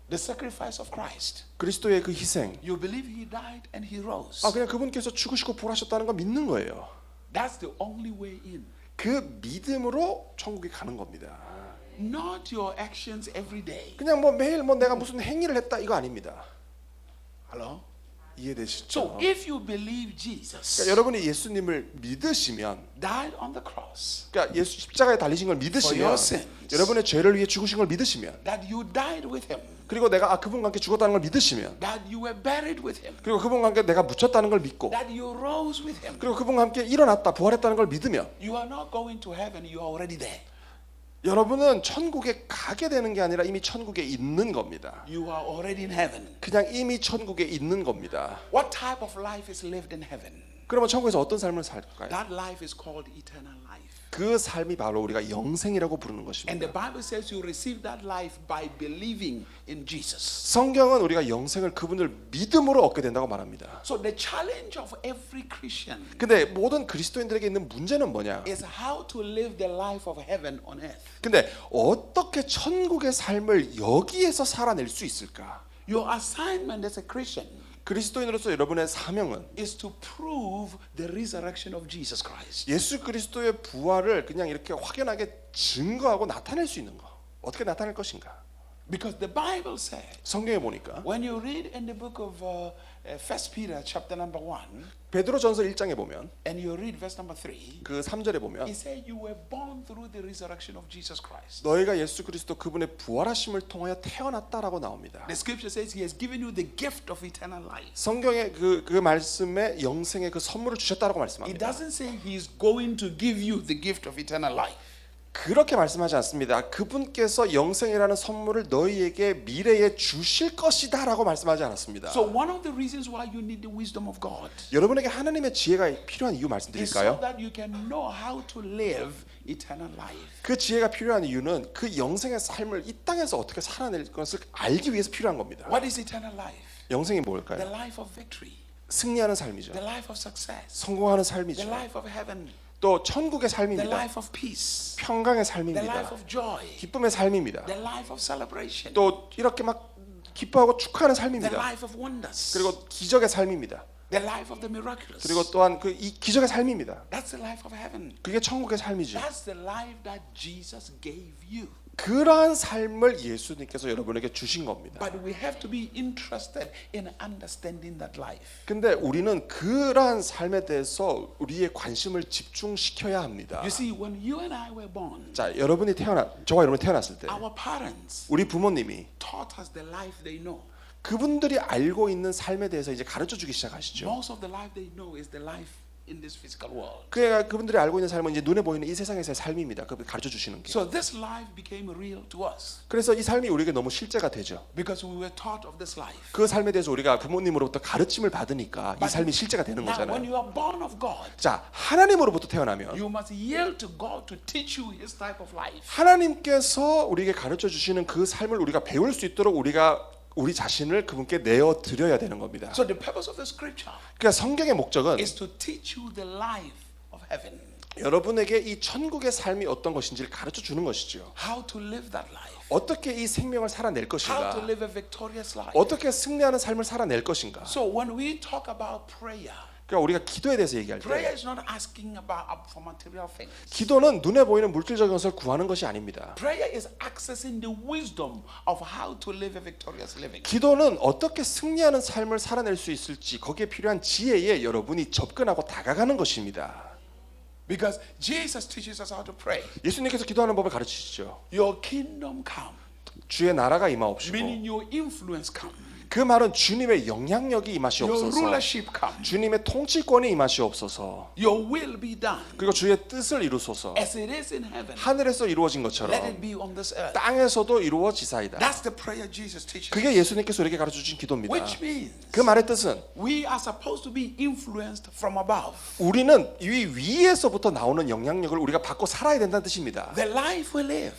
The sacrifice of Christ. 그리스도의 그 희생. You believe He died and He rose. 그냥 그분께서 죽으시고 부활하셨다는 거 믿는 거예요. That's the only way in. 그 믿음으로 천국에 가는 겁니다. Not your actions every day. 그냥 매일 내가 무슨 행위를 했다 이거 아닙니다. Hello? 이해되시죠? So if you believe Jesus 그러니까 여러분이 예수님을 믿으시면, died on the cross, 그러니까 예수 십자가에 달리신 걸 For 믿으시면, your sins. 여러분의 죄를 위해 죽으신 걸 믿으시면, that you died with Him, 그리고 내가 그분과 함께 죽었다는 걸 믿으시면, that you were buried with Him, 그리고 그분과 함께 내가 묻혔다는 걸 믿고, that you rose with Him, 그리고 그분과 함께 일어났다 부활했다는 걸 믿으면, you are not going to heaven, you are already there. 여러분은 천국에 가게 되는 게 아니라 이미 천국에 있는 겁니다. You are already in heaven. 그냥 이미 천국에 있는 겁니다. What type of life is lived in heaven? 그러면 천국에서 어떤 삶을 살까요? That life is called eternal life. 그 삶이 바로 우리가 영생이라고 부르는 And 것입니다. the Bible says you receive that life by believing in Jesus. 성경은 우리가 영생을 그분을 믿음으로 얻게 된다고 말합니다. So the challenge of every Christian 근데 모든 그리스도인들에게 있는 문제는 뭐냐? is how to live the life of heaven on earth. 근데 어떻게 천국의 삶을 여기에서 살아낼 수 있을까? Your assignment as a Christian 그리스도인으로서 여러분의 사명은 is to prove the resurrection of Jesus Christ. 예수 그리스도의 부활을 그냥 이렇게 확연하게 증거하고 나타낼 수 있는 거. 어떻게 나타낼 것인가? Because the Bible says, 성경에 보니까 when you read in the book of 1 Peter chapter number 1, 베드로전서 1장에 보면 and you read verse number 3, 그 3절에 보면 it says you were born through the resurrection of Jesus Christ. 너희가 예수 그리스도 그분의 부활하심을 통하여 태어났다라고 나옵니다. The scripture says He has given you the gift of eternal life. 성경의 그 말씀에 영생의 그 선물을 주셨다라고 It 말씀합니다. doesn't say He is going to give you the gift of eternal life. 그렇게 말씀하지 않습니다. 그분께서 영생이라는 선물을 너희에게 미래에 주실 것이다라고 말씀하지 않았습니다. So one of the reasons why you need the wisdom of God 여러분에게 하나님의 지혜가 필요한 이유 is so 말씀드릴까요? that you can know how to live eternal life. 그 지혜가 필요한 이유는 그 영생의 삶을 이 땅에서 어떻게 살아낼 것을 알기 위해서 필요한 겁니다. What is eternal life? 영생이 The 뭘까요? life of victory, 승리하는 삶이죠. the life of success, 성공하는 the 삶이죠. life of heaven, 또 천국의 the 삶입니다. life of peace, 평강의 the life 삶입니다. of joy, 기쁨의 삶입니다. the life of celebration, 또 이렇게 막 기뻐하고 축하하는 the 삶입니다. life of wonders, 그리고 기적의 삶입니다. The life of the miraculous. 그리고 또한 그 이 기적의 삶입니다. That's the life of heaven. 그게 천국의 삶이죠. That's the life that Jesus gave you. 그러한 삶을 예수님께서 여러분에게 주신 겁니다. But we have to be interested in understanding that life. 근데 우리는 그러한 삶에 대해서 우리의 관심을 집중시켜야 합니다. You see, when you and I were born, 자, 저와 여러분이 태어났을 때 our parents 우리 부모님이 taught us the life they know. 그분들이 알고 있는 삶에 대해서 이제 가르쳐 주기 시작하시죠. Most of the life they know is the life in this physical world. 그분들이 알고 있는 삶은 이제 눈에 보이는 이 세상에서의 삶입니다. 그 가르쳐 주시는 게. So this life became real to us 그래서 이 삶이 우리에게 너무 실제가 되죠. because we were taught of this life. 그 삶에 대해서 우리가 부모님으로부터 가르침을 받으니까 이 삶이 실제가 되는 Now, when 거잖아요. you are born of God, 자, 하나님으로부터 태어나면 you must yield to God to teach you His type of life. 하나님께서 우리에게 가르쳐 주시는 그 삶을 우리가 배울 수 있도록 우리 자신을 그분께 내어 드려야 되는 겁니다. So the purpose of the Scripture 그러니까 성경의 목적은 is to teach you the life of heaven, 여러분에게 이 천국의 삶이 어떤 것인지를 가르쳐 주는 것이죠. how to live that life, 어떻게 이 생명을 살아낼 how to 것인가, live a victorious life. 어떻게 승리하는 삶을 살아낼 것인가. So when we talk about prayer, 그러니까 우리가 기도에 대해서 얘기할 prayer 때 is not asking about for material things. 기도는 눈에 보이는 물질적인 것을 구하는 것이 아닙니다. Prayer is accessing the wisdom of how to live a victorious living. 기도는 어떻게 승리하는 삶을 살아낼 수 있을지 거기에 필요한 지혜에 여러분이 접근하고 다가가는 것입니다. Because Jesus teaches us how to pray. 예수님께서 기도하는 법을 가르치시죠. Your kingdom come, 주의 나라가 임하옵시고 meaning your influence come, 그 말은 주님의 영향력이 your 임하시옵소서. rulership come, 주님의 통치권이 임하시옵소서. your will be done 그리고 주의 뜻을 이루소서. as it is in heaven. 하늘에서 이루어진 Let it 것처럼 be on this earth. 땅에서도 이루어지사이다. That's the prayer Jesus teaches. 그게 예수님께서 우리에게 가르쳐 주신 기도입니다. Which means 그 말의 뜻은 we are supposed to be influenced from above. 우리는 이 위에서부터 나오는 영향력을 우리가 받고 살아야 된다는 뜻입니다. The life we live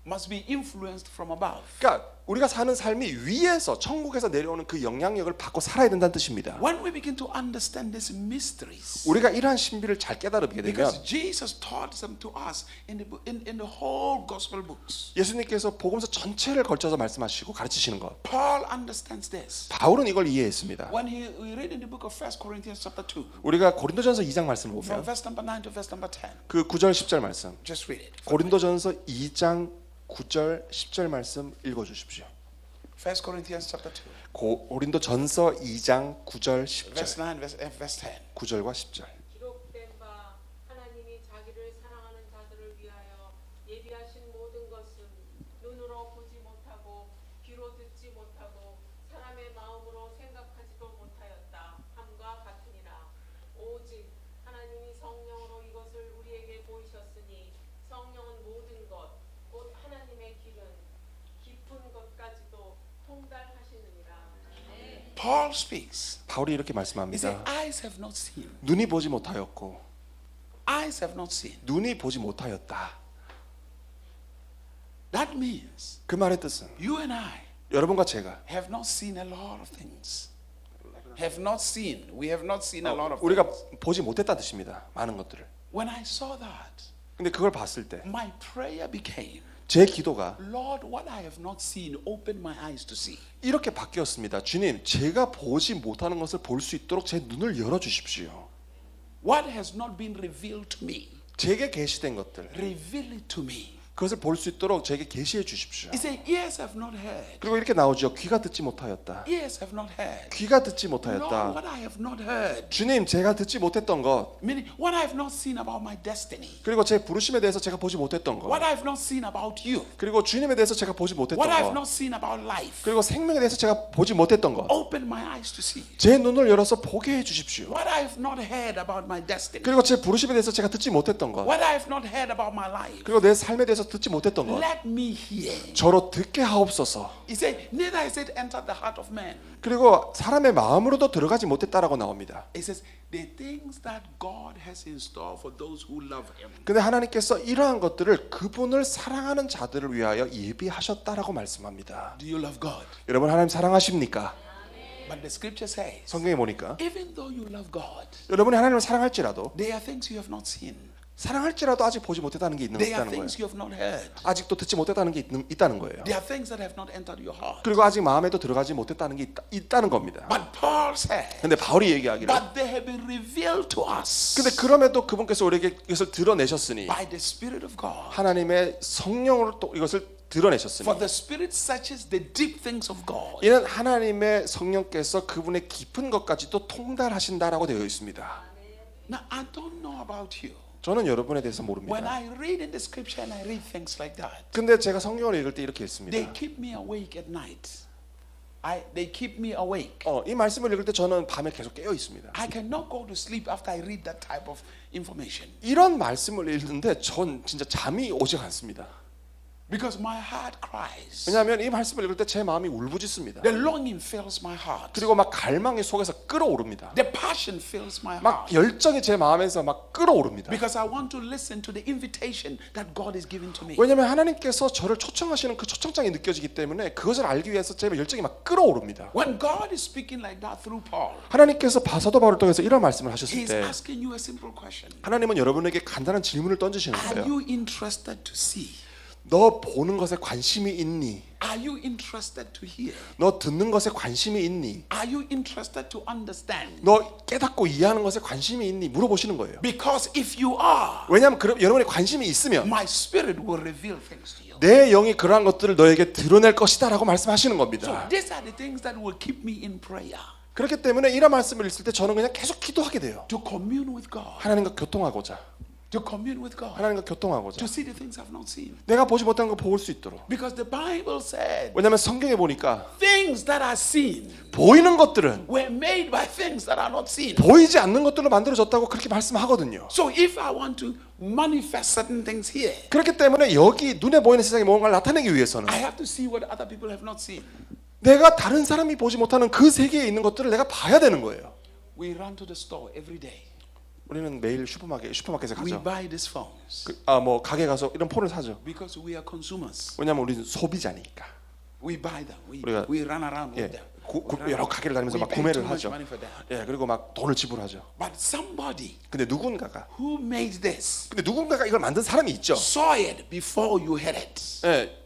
must be influenced from above. 그러니까 우리가 사는 삶이 위에서 천국에서 내려오는 그 영향력을 받고 살아야 된다는 뜻입니다. When we begin to understand these mysteries, 우리가 이러한 신비를 잘 깨달게 되면 because Jesus taught them to us in the whole gospel books. 예수님께서 복음서 전체를 걸쳐서 말씀하시고 가르치시는 것. Paul understands this. 바울은 이걸 이해했습니다. When we read in the book of 1 Corinthians chapter 2, 우리가 고린도전서 2장 말씀을 from 보면 verse number 9 to verse number 10, 그 9절 10절 말씀. just read it. 고린도전서 2장 9절 10절 말씀 읽어 주십시오. 1 Corinthians chapter 2, 고린도전서 2장 9절 10절. verse 9, verse 10. 9절과 10절. 기록된 바 하나님이 자기를 사랑하는 자들을 위하여 예비하신 모든 것은 눈으로 보지 못하고 귀로 듣지 못하고 사람의 마음으로 생각하지도 못하였다 함과 같으니라. 오직 하나님이 성령으로 이것을 우리에게 보이셨으니 성령은 모든 것 곧 하나님의 길은 깊은 것까지도 통달하시느니라. Paul speaks. 바울이 이렇게 He said, 말씀합니다. eyes have not seen, 눈이 보지 못하였고 eyes have not seen. 눈이 보지 못하였다. That means 그 말의 뜻은 you and I 여러분과 제가 have not seen a lot of things. Have not seen. We have not seen a lot of 우리가 things. 보지 못했다는 뜻입니다. 많은 것들을. When I saw that, 근데 그걸 봤을 때 my prayer became, 제 기도가 Lord, what I have not seen, open my eyes to see. 이렇게 바뀌었습니다. 주님, 제가 보지 못하는 것을 볼 수 있도록 제 눈을 열어 주십시오. What has not been revealed to me, 제게 계시된 것들, reveal it to me. 그것을 볼 수 있도록 제게 계시해 주십시오. He said, ears have not heard. 그리고 이렇게 나오죠. 귀가 듣지 못하였다. Ears have not heard. 귀가 듣지 Lord, 못하였다. what I have not heard. 주님, 제가 듣지 못했던 것, Meaning, what I have not seen about my destiny. 그리고 제 부르심에 대해서 제가 보지 못했던 것, What I have not seen about you. 그리고 주님에 대해서 제가 보지 못했던 What I have 것, not seen about life. 그리고 생명에 대해서 제가 보지 못했던 것, Open my eyes to see. 제 눈을 열어서 보게 해 주십시오. What I have not heard about my destiny. 그리고 제 부르심에 대해서 제가 듣지 못했던 것, What I have not heard about my life. 그리고 내 삶에 대해서 듣지 못했던 것, Let me hear. 저로 듣게 하옵소서. He said, neither has it entered the heart of man. 그리고 사람의 마음으로도 들어가지 못했다라고 나옵니다. He says, the things that God has in store for those who love Him. 근데 하나님께서 이러한 것들을 그분을 사랑하는 자들을 위하여 예비하셨다라고 말씀합니다. Do you love God? 여러분 하나님 사랑하십니까? But the scripture says, 성경에 보니까 even though you love God, 여러분이 하나님을 사랑할지라도 there are things you have not seen. 사랑할지라도 아직 보지 못했다는 게 There are 있다는 거예요. things you have not heard. 아직도 듣지 못했다는 게 있다는 거예요. There are things that have not entered your heart. 그리고 아직 마음에도 들어가지 못했다는 게 있다는 겁니다. But Paul said, 근데 바울이 얘기하기를 but they have been revealed to us 근데 그럼에도 그분께서 우리에게 이것을 드러내셨으니 by the Spirit of God. 하나님의 성령으로 또 이것을 드러내셨으니 For the Spirit searches the deep things of God. 이는 하나님의 성령께서 그분의 깊은 것까지도 통달하신다라고 되어 있습니다. Now, I don't know about you. 저는 여러분에 대해서 When 모릅니다. I read in the scripture and I read things like that, 근데 제가 성경을 읽을 때 이렇게 읽습니다. they keep me awake at night. They keep me awake. 이 말씀을 읽을 때 저는 밤에 계속 깨어 있습니다. I cannot go to sleep after I read that type of information 이런 말씀을 읽는데 전 진짜 잠이 오지 않습니다. because my heart cries. 왜냐하면 이 말씀을 읽을 때 제 마음이 울부짖습니다. The longing fills my heart. 그리고 막 갈망이 속에서 끓어오릅니다. The passion fills my 막 heart. 열정이 제 마음에서 막 끓어오릅니다. Because I want to listen to the invitation that God is giving to me. 왜냐하면 하나님께서 저를 초청하시는 그 초청장이 느껴지기 때문에 그것을 알기 위해서 제 열정이 막 끓어오릅니다. When God is speaking like that through Paul, 하나님께서 사도 바울을 통해서 이런 말씀을 하셨을 He's 때 asking you a simple question. 하나님은 여러분에게 간단한 질문을 던지시는 Are 거예요. you interested to see? 너 보는 것에 관심이 있니? Are you interested to hear? 너 듣는 것에 관심이 있니? Are you interested to understand? 너 깨닫고 이해하는 것에 관심이 있니? 물어보시는 거예요. Because if you are, 왜냐하면 여러분의 관심이 있으면 my spirit will reveal things to you. 내 영이 그러한 것들을 너에게 드러낼 것이다라고 말씀하시는 So 겁니다. these are the things that will keep me in prayer, 그렇기 때문에 이런 말씀을 읽을 때 저는 그냥 계속 기도하게 돼요. to commune with God, 하나님과 교통하고자. to commune with God, 하나님과 교통하고자. to see the things I've not seen. 내가 보지 못한 거 볼 수 있도록. Because the Bible said 왜냐하면 성경에 보니까 things that are seen 보이는 것들은 were made by things that are not seen. 보이지 않는 것들로 만들어졌다고 그렇게 말씀하거든요. So if I want to manifest certain things here, 그렇기 때문에 여기 눈에 보이는 세상에 뭔가를 나타내기 위해서는 I have to see what other people have not seen. 내가 다른 사람이 보지 못하는 그 세계에 있는 것들을 내가 봐야 되는 거예요. We run to the store every day. 우리는 매일 슈퍼마켓에 We 가죠. buy these phones 뭐 가게 가서 이런 폰을 사죠. because we are consumers. 왜냐하면 우리는 소비자니까. We buy them. 우리가- We run around with 예, them. 여러 가게를 다니면서 We 막 pay 구매를 too much 하죠. money for them. 예, 그리고 막 돈을 지불하죠. But somebody 근데 누군가가 이걸 만든 사람이 있죠. saw it before you had it. 예,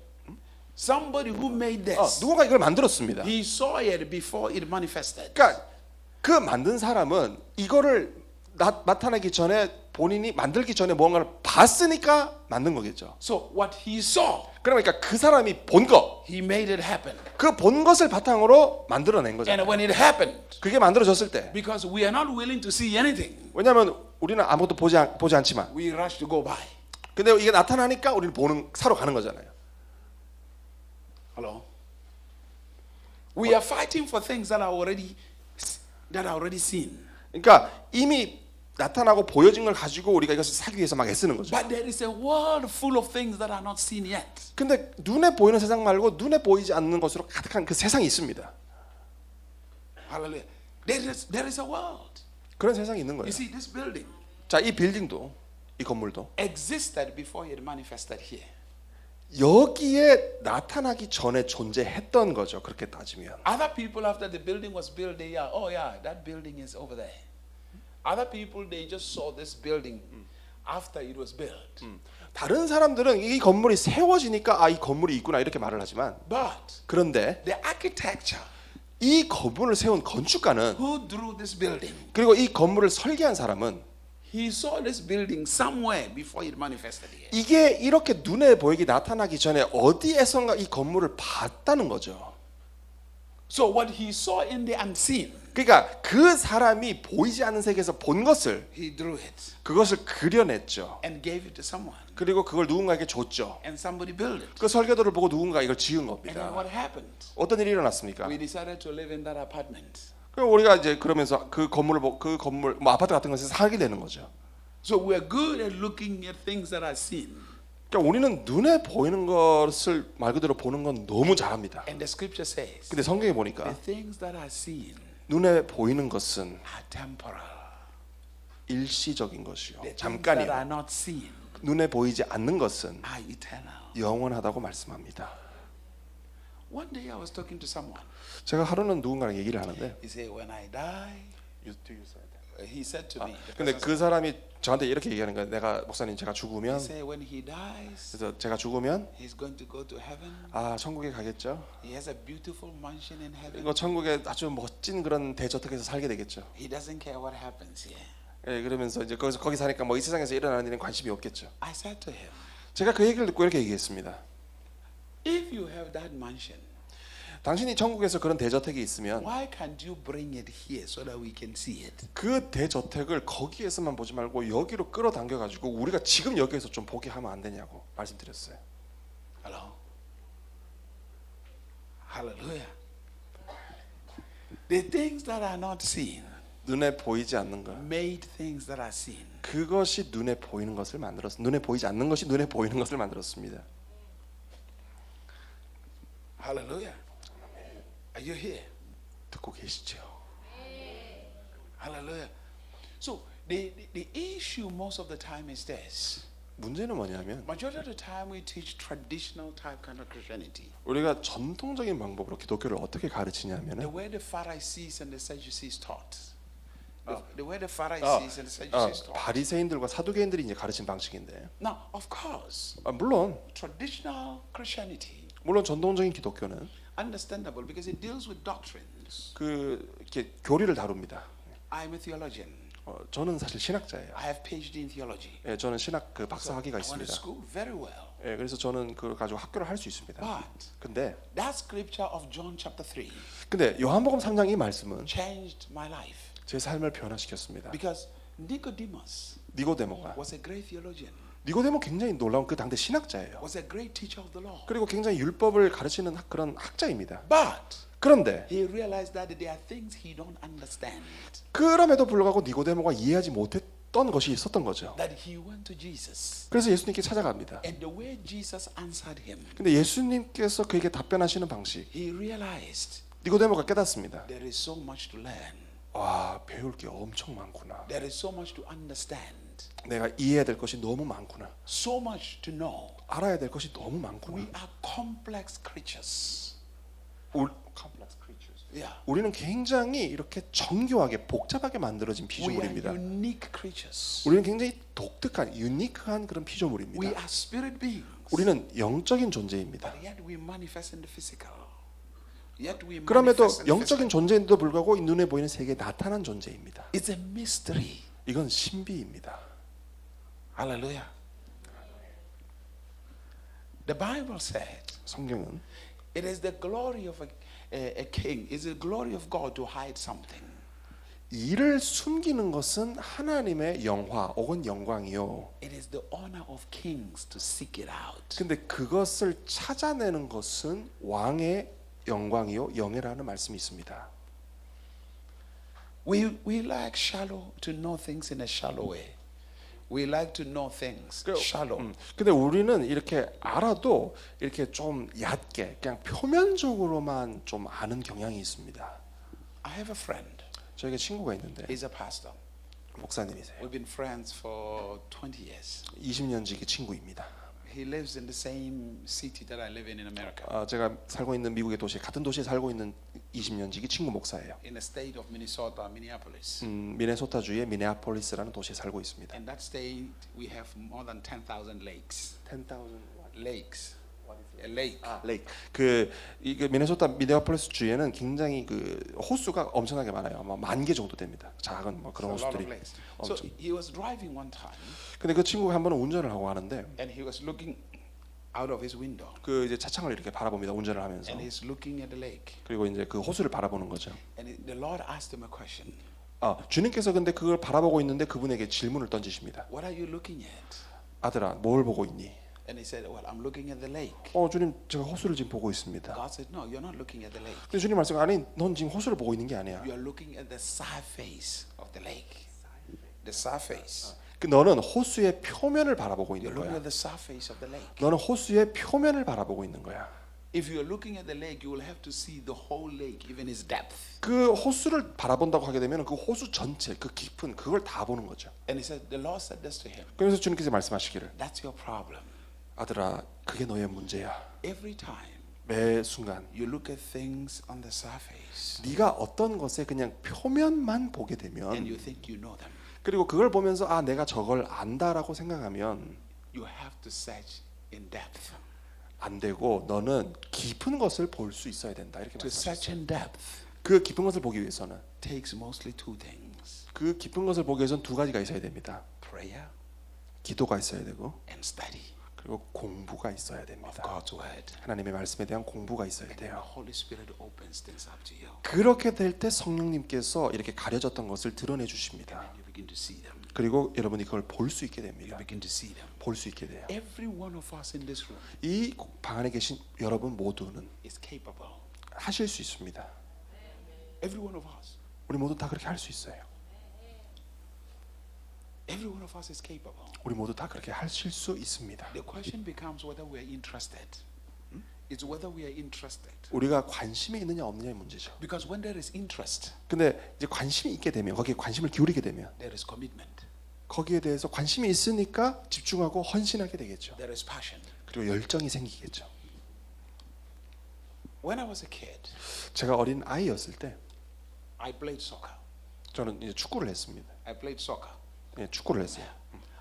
Somebody who made this, 누군가 이걸 만들었습니다. he saw it before it manifested. 그러니까 그 만든 사람은 이거를 나타나기 전에 본인이 만들기 전에 뭔가를 봤으니까 만든 거겠죠. So what he saw, 그러니까 그 사람이 본 거, he made it happen. 그 본 것을 바탕으로 만들어낸 And 거잖아요. when it happened, 그게 만들어졌을 때, because we are not willing to see anything, 왜냐하면 우리는 아무것도 보지 않지만, we rush to go by. 근데 이게 나타나니까 우리는 사러 가는 거잖아요. Hello? We are fighting for things that are already seen. 그러니까 이미 나타나고 보여진 걸 가지고 우리가 이것을 사기 위해서 막 애쓰는 거죠. But there is a world full of things that are not seen yet. 근데 눈에 보이는 세상 말고 눈에 보이지 않는 것으로 가득한 그 세상이 있습니다. Hallelujah. There is a world. 그런 세상이 있는 You 거예요. see, this building 자, 이 빌딩도, 이 건물도 existed before it manifested here. 여기에 나타나기 전에 존재했던 거죠. 그렇게 따지면. Other people, after the building was built, that building is over there. Other people, they just saw this building after it was built. 다른 사람들은 이 건물이 세워지니까 이 건물이 있구나 이렇게 말을 하지만 But 그런데 the architecture 이 건물을 세운 건축가는 who drew this building, 그리고 이 건물을 설계한 사람은 he saw this building somewhere before it manifested here. 이게 이렇게 눈에 보이기 나타나기 전에 어디에선가 이 건물을 봤다는 거죠. So what he saw in the unseen, 그러니까 그 사람이 보이지 않는 세계에서 본 것을 he drew it 그것을 그려냈죠. and gave it to someone. 그리고 그걸 누군가에게 줬죠. And somebody built it. 그 설계도를 보고 누군가 이걸 지은 And then 겁니다. what happened? 어떤 일이 일어났습니까? We decided to live in that apartment. 그럼 우리가 이제 그러면서 그 건물 뭐 아파트 같은 것에서 살게 되는 거죠. So we're good at looking at things that are seen. 그러니까 우리는 눈에 보이는 것을 말 그대로 보는 건 너무 잘합니다. And the scripture says, 근데 성경에 the 보니까 things that are seen 눈에 보이는 것은 are temporal. 일시적인 것이요. The things that are 잠깐이요. not seen 눈에 보이지 않는 것은 are eternal. 영원하다고 말씀합니다. One day I was talking to someone. 제가 하루는 누군가랑 얘기를 하는데 He said, when I die, you He said to me, the 근데 person 그 사람이 저한테 이렇게 얘기하는 거예요. 내가 목사님 제가 he 죽으면 said when he dies, 그래서 제가 죽으면 he's going to go to heaven. 아 천국에 가겠죠. He has a beautiful mansion in heaven. 이거 천국에 아주 멋진 그런 대저택에서 살게 되겠죠. He doesn't care what happens here. 예, 그러면서 이제 거기 사니까 뭐 이 세상에서 일어나는 일은 관심이 없겠죠. I said to him, 제가 그 얘기를 듣고 이렇게 얘기했습니다. if you have that mansion, 당신이 천국에서 그런 대저택이 있으면 why can't you bring it here so that we can see it? 그 대저택을 거기에서만 보지 말고 여기로 끌어당겨 가지고 우리가 지금 여기에서 좀 보게 하면 안 되냐고 말씀드렸어요. Hello? Hallelujah. The things that are not seen 눈에 보이지 않는 것, made things that are seen. 그것이 눈에 보이는 것을 만들었습니다. 눈에 보이지 않는 것이 눈에 보이는 것을 만들었습니다. Hallelujah. Are you here? 듣고 계시죠? Hallelujah. So the issue most of the time is this. 문제는 뭐냐면 Majority of the time we teach traditional type kind of Christianity. 우리가 전통적인 방법으로 기독교를 어떻게 The 가르치냐면은 way the Pharisees and the Sadducees taught. The way the Pharisees and the Sadducees taught. 바리새인들과 사두개인들이 이제 가르친 방식인데 Now, of course, 물론 traditional Christianity 전통적인 기독교는 understandable because it deals with doctrines. 그 이렇게 교리를 다룹니다. I'm a theologian. 저는 사실 신학자예요. I have PhD in theology. 예, 저는 신학 그 박사 학위가 I went to 있습니다. school very well. 예, 그래서 저는 그걸 가지고 학교를 할 수 있습니다. But 근데 that scripture of John chapter 3 요한복음 3장 이 말씀은 changed my life 제 삶을 변화시켰습니다. because Nicodemus 니고데모가 was a great theologian, 니고데모 굉장히 놀라운 그 당대 신학자예요. was a great teacher of the law. 그리고 굉장히 율법을 가르치는 그런 학자입니다. But 그런데 he realized that there are things he don't understand. 그럼에도 불구하고 니고데모가 이해하지 못했던 것이 있었던 거죠. That he went to Jesus, 그래서 예수님께 찾아갑니다. and the way Jesus answered him, 근데 예수님께서 그에게 답변하시는 방식, he realized 니고데모가 깨닫습니다. there is so much to learn. 와, 배울 게 엄청 많구나. There is so much to understand. 내가 이해해야 될 것이 너무 많구나. So much to know. 알아야 될 것이 너무 많구나. We are complex creatures. Yeah. 우리는 굉장히 이렇게 정교하게 복잡하게 만들어진 We are 피조물입니다. unique creatures. 우리는 굉장히 독특한 유니크한 그런 We 피조물입니다. are spirit beings. 우리는 영적인 존재입니다. But yet we manifest in the physical. Yet we 그럼에도 manifest in the 영적인 physical. 존재인데도 불구하고 이 눈에 보이는 세계에 나타난 존재입니다. It's a mystery. 이건 신비입니다. Hallelujah. The Bible said 성경은 it is the glory of a king. It's the glory of God to hide something. 이를 숨기는 것은 하나님의 영화 혹은 영광이요. It is the honor of kings to seek it out. 근데 그것을 찾아내는 것은 왕의 영광이요 영예라는 말씀이 있습니다. We like shallow to know things in a shallow way. We like to know things shallow. 근데 우리는 이렇게 알아도 이렇게 좀 얕게 그냥 표면적으로만 좀 아는 경향이 있습니다. I have a friend. 저에게 친구가 있는데 He's a pastor. 목사님이세요. We've been friends for 20 years. 20년 지기 친구입니다. He lives in the same city that I live in America. 제가 살고 있는 미국의 도시 같은 도시에 살고 있는 20년 지기 친구 목사예요. In the state of Minnesota, Minneapolis. 미네소타주의 미네아폴리스라는 도시에 살고 있습니다. In that state, we have more than 10,000 lakes. 10,000 Lakes. A lake. 레이크. 그 미네소타 미네아폴리스 주에는 굉장히 그 호수가 엄청나게 많아요. 아마 10,000개 정도 됩니다. 작은 뭐 그런 So a lot of 호수들이. lakes. So he was driving one time, 근데 그 친구가 한 번은 운전을 하고 하는데 and he was looking out of his window, 그 이제 차창을 이렇게 바라봅니다. 운전을 하면서. and he's looking at the lake. 그리고 이제 그 호수를 바라보는 거죠. And the Lord asked him a question. 주님께서 근데 그걸 바라보고 있는데 그분에게 질문을 던지십니다. What are you looking at? 아들아, 뭘 보고 있니? And he said, well, I'm looking at the lake. 주님, 제가 호수를 지금 보고 있습니다. God said, no, you're not looking at the lake. 근데 주님 말씀 아니, 넌 지금 호수를 보고 있는 게 아니야. You are looking at the surface of the lake. The surface. 너는 호수의 표면을 바라보고 You're 있는 looking 거야. at the surface of the lake. 너는 호수의 표면을 바라보고 있는 거야. If you are looking at the lake, you will have to see the whole lake, even its depth. 그 호수를 바라본다고 하게 되면 그 호수 전체, 그 깊은 그걸 다 보는 거죠. And he said, the Lord said this to him. 그래서 주님께서 말씀하시기를 That's your problem. 아들아, 그게 너의 문제야. Every time 매 순간 You look at things on the surface 네가 어떤 것에 그냥 표면만 보게 and 되면 you think you know them. 그리고 그걸 보면서 아 내가 저걸 안다라고 생각하면 You have to search in depth. 안 되고 너는 깊은 것을 볼 수 있어야 된다 이렇게 To search 말씀하셨어요. in depth 그 깊은 것을 보기 위해서는 takes mostly two things: 그 깊은 것을 보기 위해서는 두 가지가 있어야 됩니다. prayer 기도가 있어야 되고 and study 그리고 공부가 있어야 of 됩니다. God's word. 하나님의 말씀에 대한 공부가 있어야 And then the 돼요. Holy Spirit opens things up to you. 그렇게 될 때 성령님께서 이렇게 가려졌던 것을 드러내 주십니다. And you begin to see them. 그리고 여러분이 그걸 볼 수 있게 You 됩니다. begin to see them. 볼 수 있게 돼요. Every one of us in this room 이 방 안에 계신 여러분 모두는 is capable. 하실 수 있습니다. Every one of us. 우리 모두 다 그렇게 할 수 있어요. Every one of us is capable. 우리 모두 다 그렇게 하실 수 있습니다. The question becomes whether we are interested. It's whether we are interested. 우리가 관심이 있느냐 없느냐의 문제죠. Because when there is interest, 근데 이제 관심이 있게 되면 거기에 관심을 기울이게 되면 there is commitment. 거기에 대해서 관심이 있으니까 집중하고 헌신하게 되겠죠. There is passion. 그리고 열정이 생기겠죠. When I was a kid, 제가 어린 아이였을 때 I played soccer. 저는 이제 축구를 했습니다. I played soccer. 예, 축구를 했어요.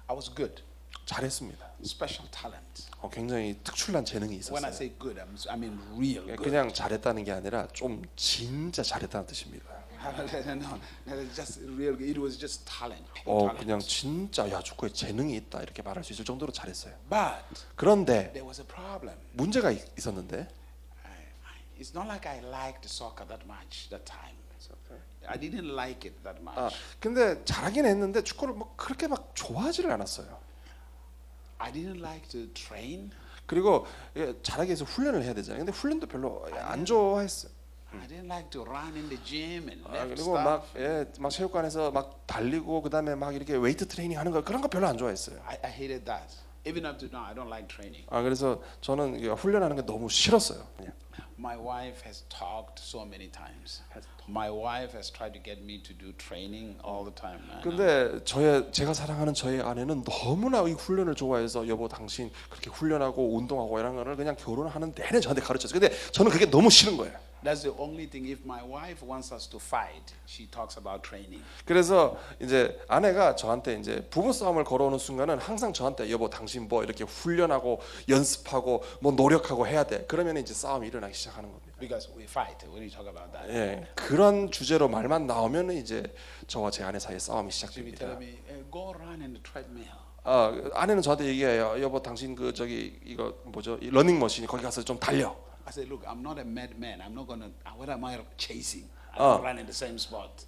I was good. 잘했습니다. Special talent. 굉장히 특출난 재능이 When I 있었어요. say good, I mean real good. 그냥 잘했다는 게 아니라 좀 진짜 잘했다는 뜻입니다. no, just real. It was just talent. Pure talent. 그냥 진짜 야 축구에 재능이 있다 이렇게 말할 수 있을 정도로 잘했어요. But 그런데 there was a problem. 문제가 있었는데 It's not like I liked soccer that much that time. I didn't like it that much. 근데 잘하긴 했는데 축구를 뭐 그렇게 막 좋아하지를 않았어요. I didn't like to train. 그리고 잘하기 위해서 훈련을 해야 되잖아요. 근데 훈련도 별로 안 좋아했어요. I didn't like to run in the gym and lift 그리고 stuff. 막 체육관에서 막 달리고 그다음에 막 이렇게 웨이트 트레이닝 하는 거 그런 거 별로 안 좋아했어요. I hated that. Even up to now, I don't like training. 그래서 저는 훈련하는 게 너무 싫었어요. 그냥. My wife has talked so many times. My wife has tried to get me to do training all the time. 근데 제가 사랑하는 저희 아내는 너무나 이 훈련을 좋아해서 여보 당신 그렇게 훈련하고 운동하고 이런 거를 그냥 결혼하는 내내 저한테 가르쳤어요. 근데 저는 그게 너무 싫은 거예요. That's the only thing. If my wife wants us to fight, she talks about training. 그래서 이제 아내가 저한테 이제 부부 싸움을 걸어오는 순간은 항상 저한테 여보 당신 뭐 이렇게 훈련하고 연습하고 뭐 노력하고 해야 돼. 그러면 이제 싸움이 일어나기 시작하는 겁니다. Because we fight when you talk about that. 예, 그런 주제로 말만 나오면 이제 저와 제 아내 사이에 싸움이 She'll be 시작됩니다. telling me, go run in the treadmill. 아내는 저한테 얘기해요. 여보 당신 그 저기 이거 뭐죠? 이 러닝머신 거기 가서 좀 달려. I said, look, I'm not a madman. I'm not gonna. What am I chasing? I don't run in the same spot.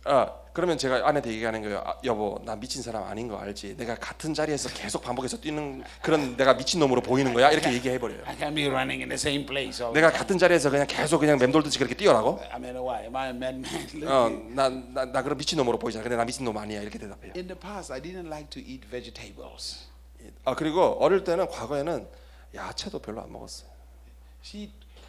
그러면 제가 아내한테 얘기하는 거예요. 여보 나 미친 사람 아닌 거 알지? 내가 같은 자리에서 계속 반복해서 뛰는 그런 내가 미친 놈으로 보이는 거야? 이렇게 얘기해 버려요. I can't be running in the same place. 내가 같은 자리에서 그냥 계속 그냥 맴돌듯이 그렇게 뛰어라고? I mean, why? Am I a madman? Look, 나 그런 미친 놈으로 보이잖아. 근데 나 미친 놈 아니야. 이렇게 대답해요. in the past, I didn't like to eat vegetables. 그리고 어릴 때는 과거에는 야채도 별로 안 먹었어요.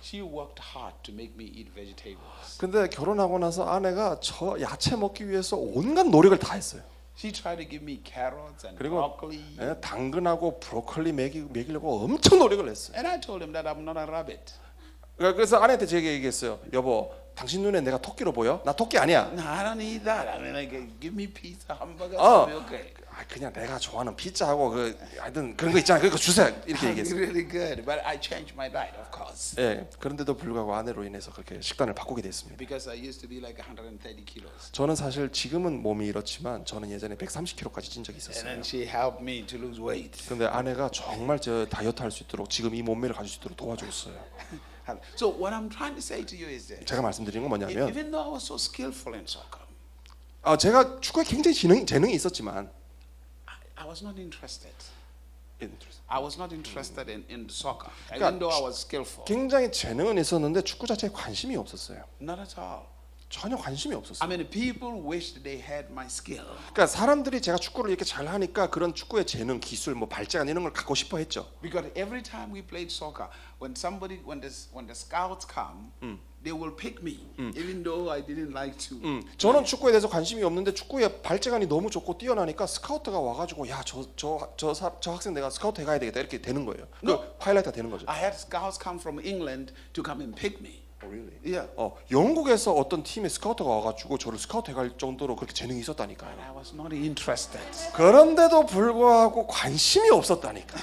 She worked hard to make me eat vegetables. 근데 결혼하고 나서 아내가 저 야채 먹기 위해서 온갖 노력을 다 했어요. She tried to give me carrots and 그리고 broccoli. 당근하고 브로콜리 먹이려고 엄청 노력을 했어요. And I told him that I'm not a rabbit. 그래서 아내한테 제가 얘기했어요. 여보, 당신 눈에 내가 토끼로 보여? 나 토끼 아니야. No, I don't eat that. I mean, like, give me pizza, hamburger, 어. something okay. 그냥 내가 좋아하는 피자하고 하여튼 그런 거 있잖아. 그거 주세요. 이렇게 얘기했어요. Really good, but I changed my diet, of course, 예, 그런데도 불구하고 아내로 인해서 그렇게 식단을 바꾸게 됐습니다. because I used to be like 130 kilos. 저는 사실 지금은 몸이 이렇지만 저는 예전에 130kg까지 찐 적이 And 있었어요. then she helped me to lose weight. 근데 아내가 정말 저 다이어트 할 수 있도록 지금 이 몸매를 가질 수 있도록 도와줬어요. So what I'm trying to say to you is this: 제가 말씀드리는 건 뭐냐면 even though I was so skillful in soccer, 제가 축구에 굉장히 재능이 있었지만 I was not interested. I was not interested in soccer, even 그러니까 though I was skillful. 굉장히 재능은 있었는데 축구 자체에 관심이 없었어요. Not at all. 전혀 관심이 없었어요. I mean, people wished they had my skill. 그러니까 사람들이 제가 축구를 이렇게 잘 하니까 그런 축구의 재능, 기술, 뭐 발재간 이런 걸 갖고 싶어 했죠. Because every time we played soccer, when the scouts come, they will pick me, even though I didn't like to. 저는 축구에 대해서 관심이 없는데 축구의 발재간이 너무 좋고 뛰어나니까 스카우트가 와가지고 야 저 학생 내가 스카우트 해가야 되겠다 이렇게 되는 거예요. 그 하이라이트가 되는 거죠. I had scouts come from England to come and pick me. Really? Yeah. 영국에서 어떤 팀의 스카우트가 와가지고 저를 스카우트 해갈 정도로 그렇게 재능이 있었다니까요. And I was not interested. 그런데도 불구하고 관심이 없었다니까.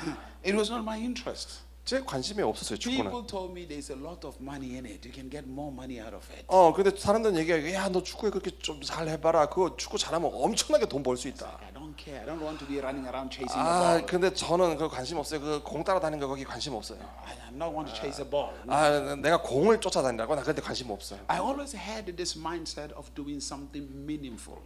It was not my interest. 제 관심이 없었어요 축구는. People told me there's a lot of money in it. You can get more money out of it. 근데 사람들은 얘기해요. 야, 너 축구에 그렇게 좀 잘 해봐라. 그거 축구 잘하면 엄청나게 돈 벌 수 있다. I don't care. I don't want to be running around chasing a ball. 근데 저는 그 관심 없어요. 그 공 따라다니는 거 거기 관심 없어요. I'm not want to chase a ball. 내가 공을 쫓아다니라고 나 그런데 관심 없어요. I always had this mindset of doing something meaningful.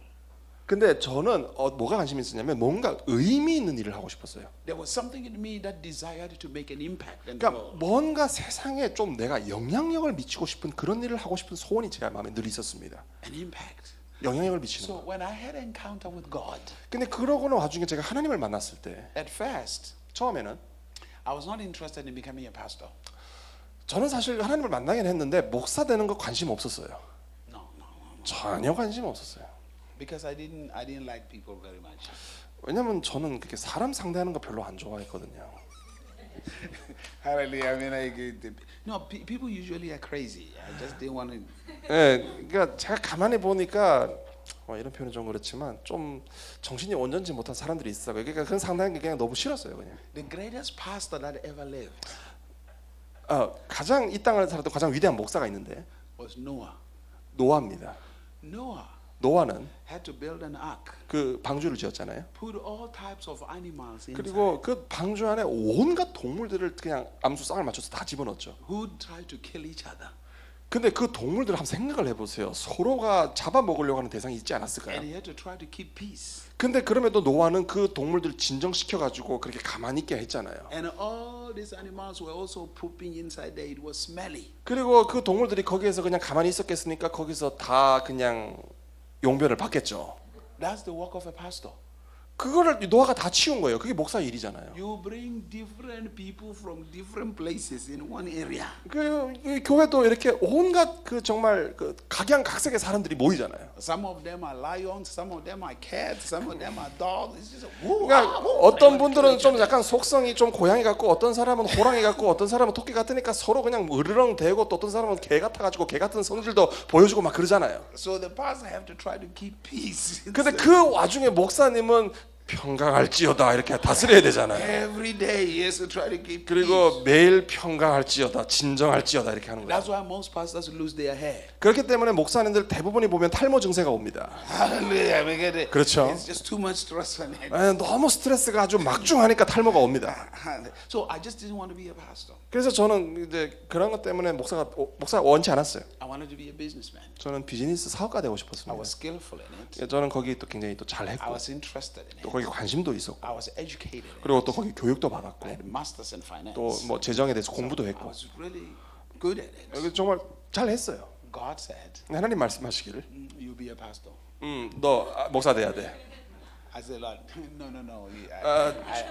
근데 저는 뭐가 관심이 있었냐면 뭔가 의미 있는 일을 하고 싶었어요. There was something in me that desired to make an impact. And 그러니까 뭔가 세상에 좀 내가 영향력을 미치고 싶은 그런 일을 하고 싶은 소원이 제 마음에 늘 있었습니다. an impact. 영향력을 미치는 So 거. when I had an encounter with God, 근데 그러고는 와중에 제가 하나님을 만났을 때 at first, 처음에는 I was not interested in becoming a pastor. 저는 사실 하나님을 만나긴 했는데 목사 되는 거 관심 없었어요. No. 전혀 관심 없었어요. Because I didn't like people very much. 왜냐면 저는 그렇게 사람 상대하는 거 별로 안 좋아했거든요. Hallelujah. I mean, people usually are crazy. I just didn't want to. 그러니까 제가 가만히 보니까 이런 표현은 좀 그렇지만 좀 정신이 온전치 못한 사람들이 있어요. 그러니까 그런 상대하는 게 그냥 너무 싫었어요, 그냥. The greatest pastor that ever lived 가장 이 땅을 살았던 가장 위대한 목사가 있는데 was Noah. 노아입니다. Noah 노아는 had to build an ark, 그 방주를 지었잖아요. put all types of animals inside. 그리고 그 방주 안에 온갖 동물들을 그냥 암수 쌍을 맞춰서 다 집어넣었죠. Who tried to kill each other. 근데 그 동물들 한번 생각을 해보세요. 서로가 잡아먹으려고 하는 대상이 있지 않았을까요? And he had to try to keep peace. 근데 그럼에도 노아는 그 동물들 진정시켜가지고 그렇게 가만히 있게 했잖아요. And all these animals were also pooping inside there. It was smelly. 그리고 그 동물들이 거기에서 그냥 가만히 있었겠습니까? 거기서 다 그냥 용변을 받겠죠. That's the work of a pastor. 그거를 노아가 다 치운 거예요. 그게 목사 일이잖아요. You bring different people from different places in one area. 그 교회도 이렇게 온갖 그 정말 그 각양각색의 사람들이 모이잖아요. Some of them are lions, some of them are cats, some of them are dogs. It's just 그러니까 어떤 분들은 좀 약간 속성이 좀 고양이 같고 어떤 사람은 호랑이 같고 어떤 사람은 토끼 같으니까 서로 그냥 으르렁 대고 또 어떤 사람은 개 같아가지고 개 같은 성질도 보여주고 막 그러잖아요. So the pastor have to try to keep peace. 근데 그 와중에 목사님은 평강할지어다 이렇게 다스려야 되잖아요. Every day he has to try to keep peace. 그리고 매일 평강할지어다 진정할지어다 이렇게 하는 거예요. That's why most pastors lose their hair. 그렇기 때문에 목사님들 대부분이 보면 탈모 증세가 옵니다. Hallelujah. We get it. 그렇죠. It's just too much stress on it. 너무 스트레스가 아주 막중하니까 탈모가 옵니다. So I just didn't want to be a pastor. 그래서 저는 이제 그런 것 때문에 목사 원치 않았어요. I wanted to be a businessman. 저는 비즈니스 사업가 되고 I 싶었습니다. was skillful in it. 저는 거기 또 굉장히 또 I 잘했고 was interested in 또 it. 거기 관심도 있었고 I was educated in it. 그리고 또 거기 교육도 I 받았고 had masters in finance. 또 뭐 재정에 대해서 공부도 I 했고 was really good at it. 여기 정말 잘했어요. God said, 하나님 말씀하시기를 "You'll be a pastor." 너 목사 돼야 돼. I said, "Lord, no.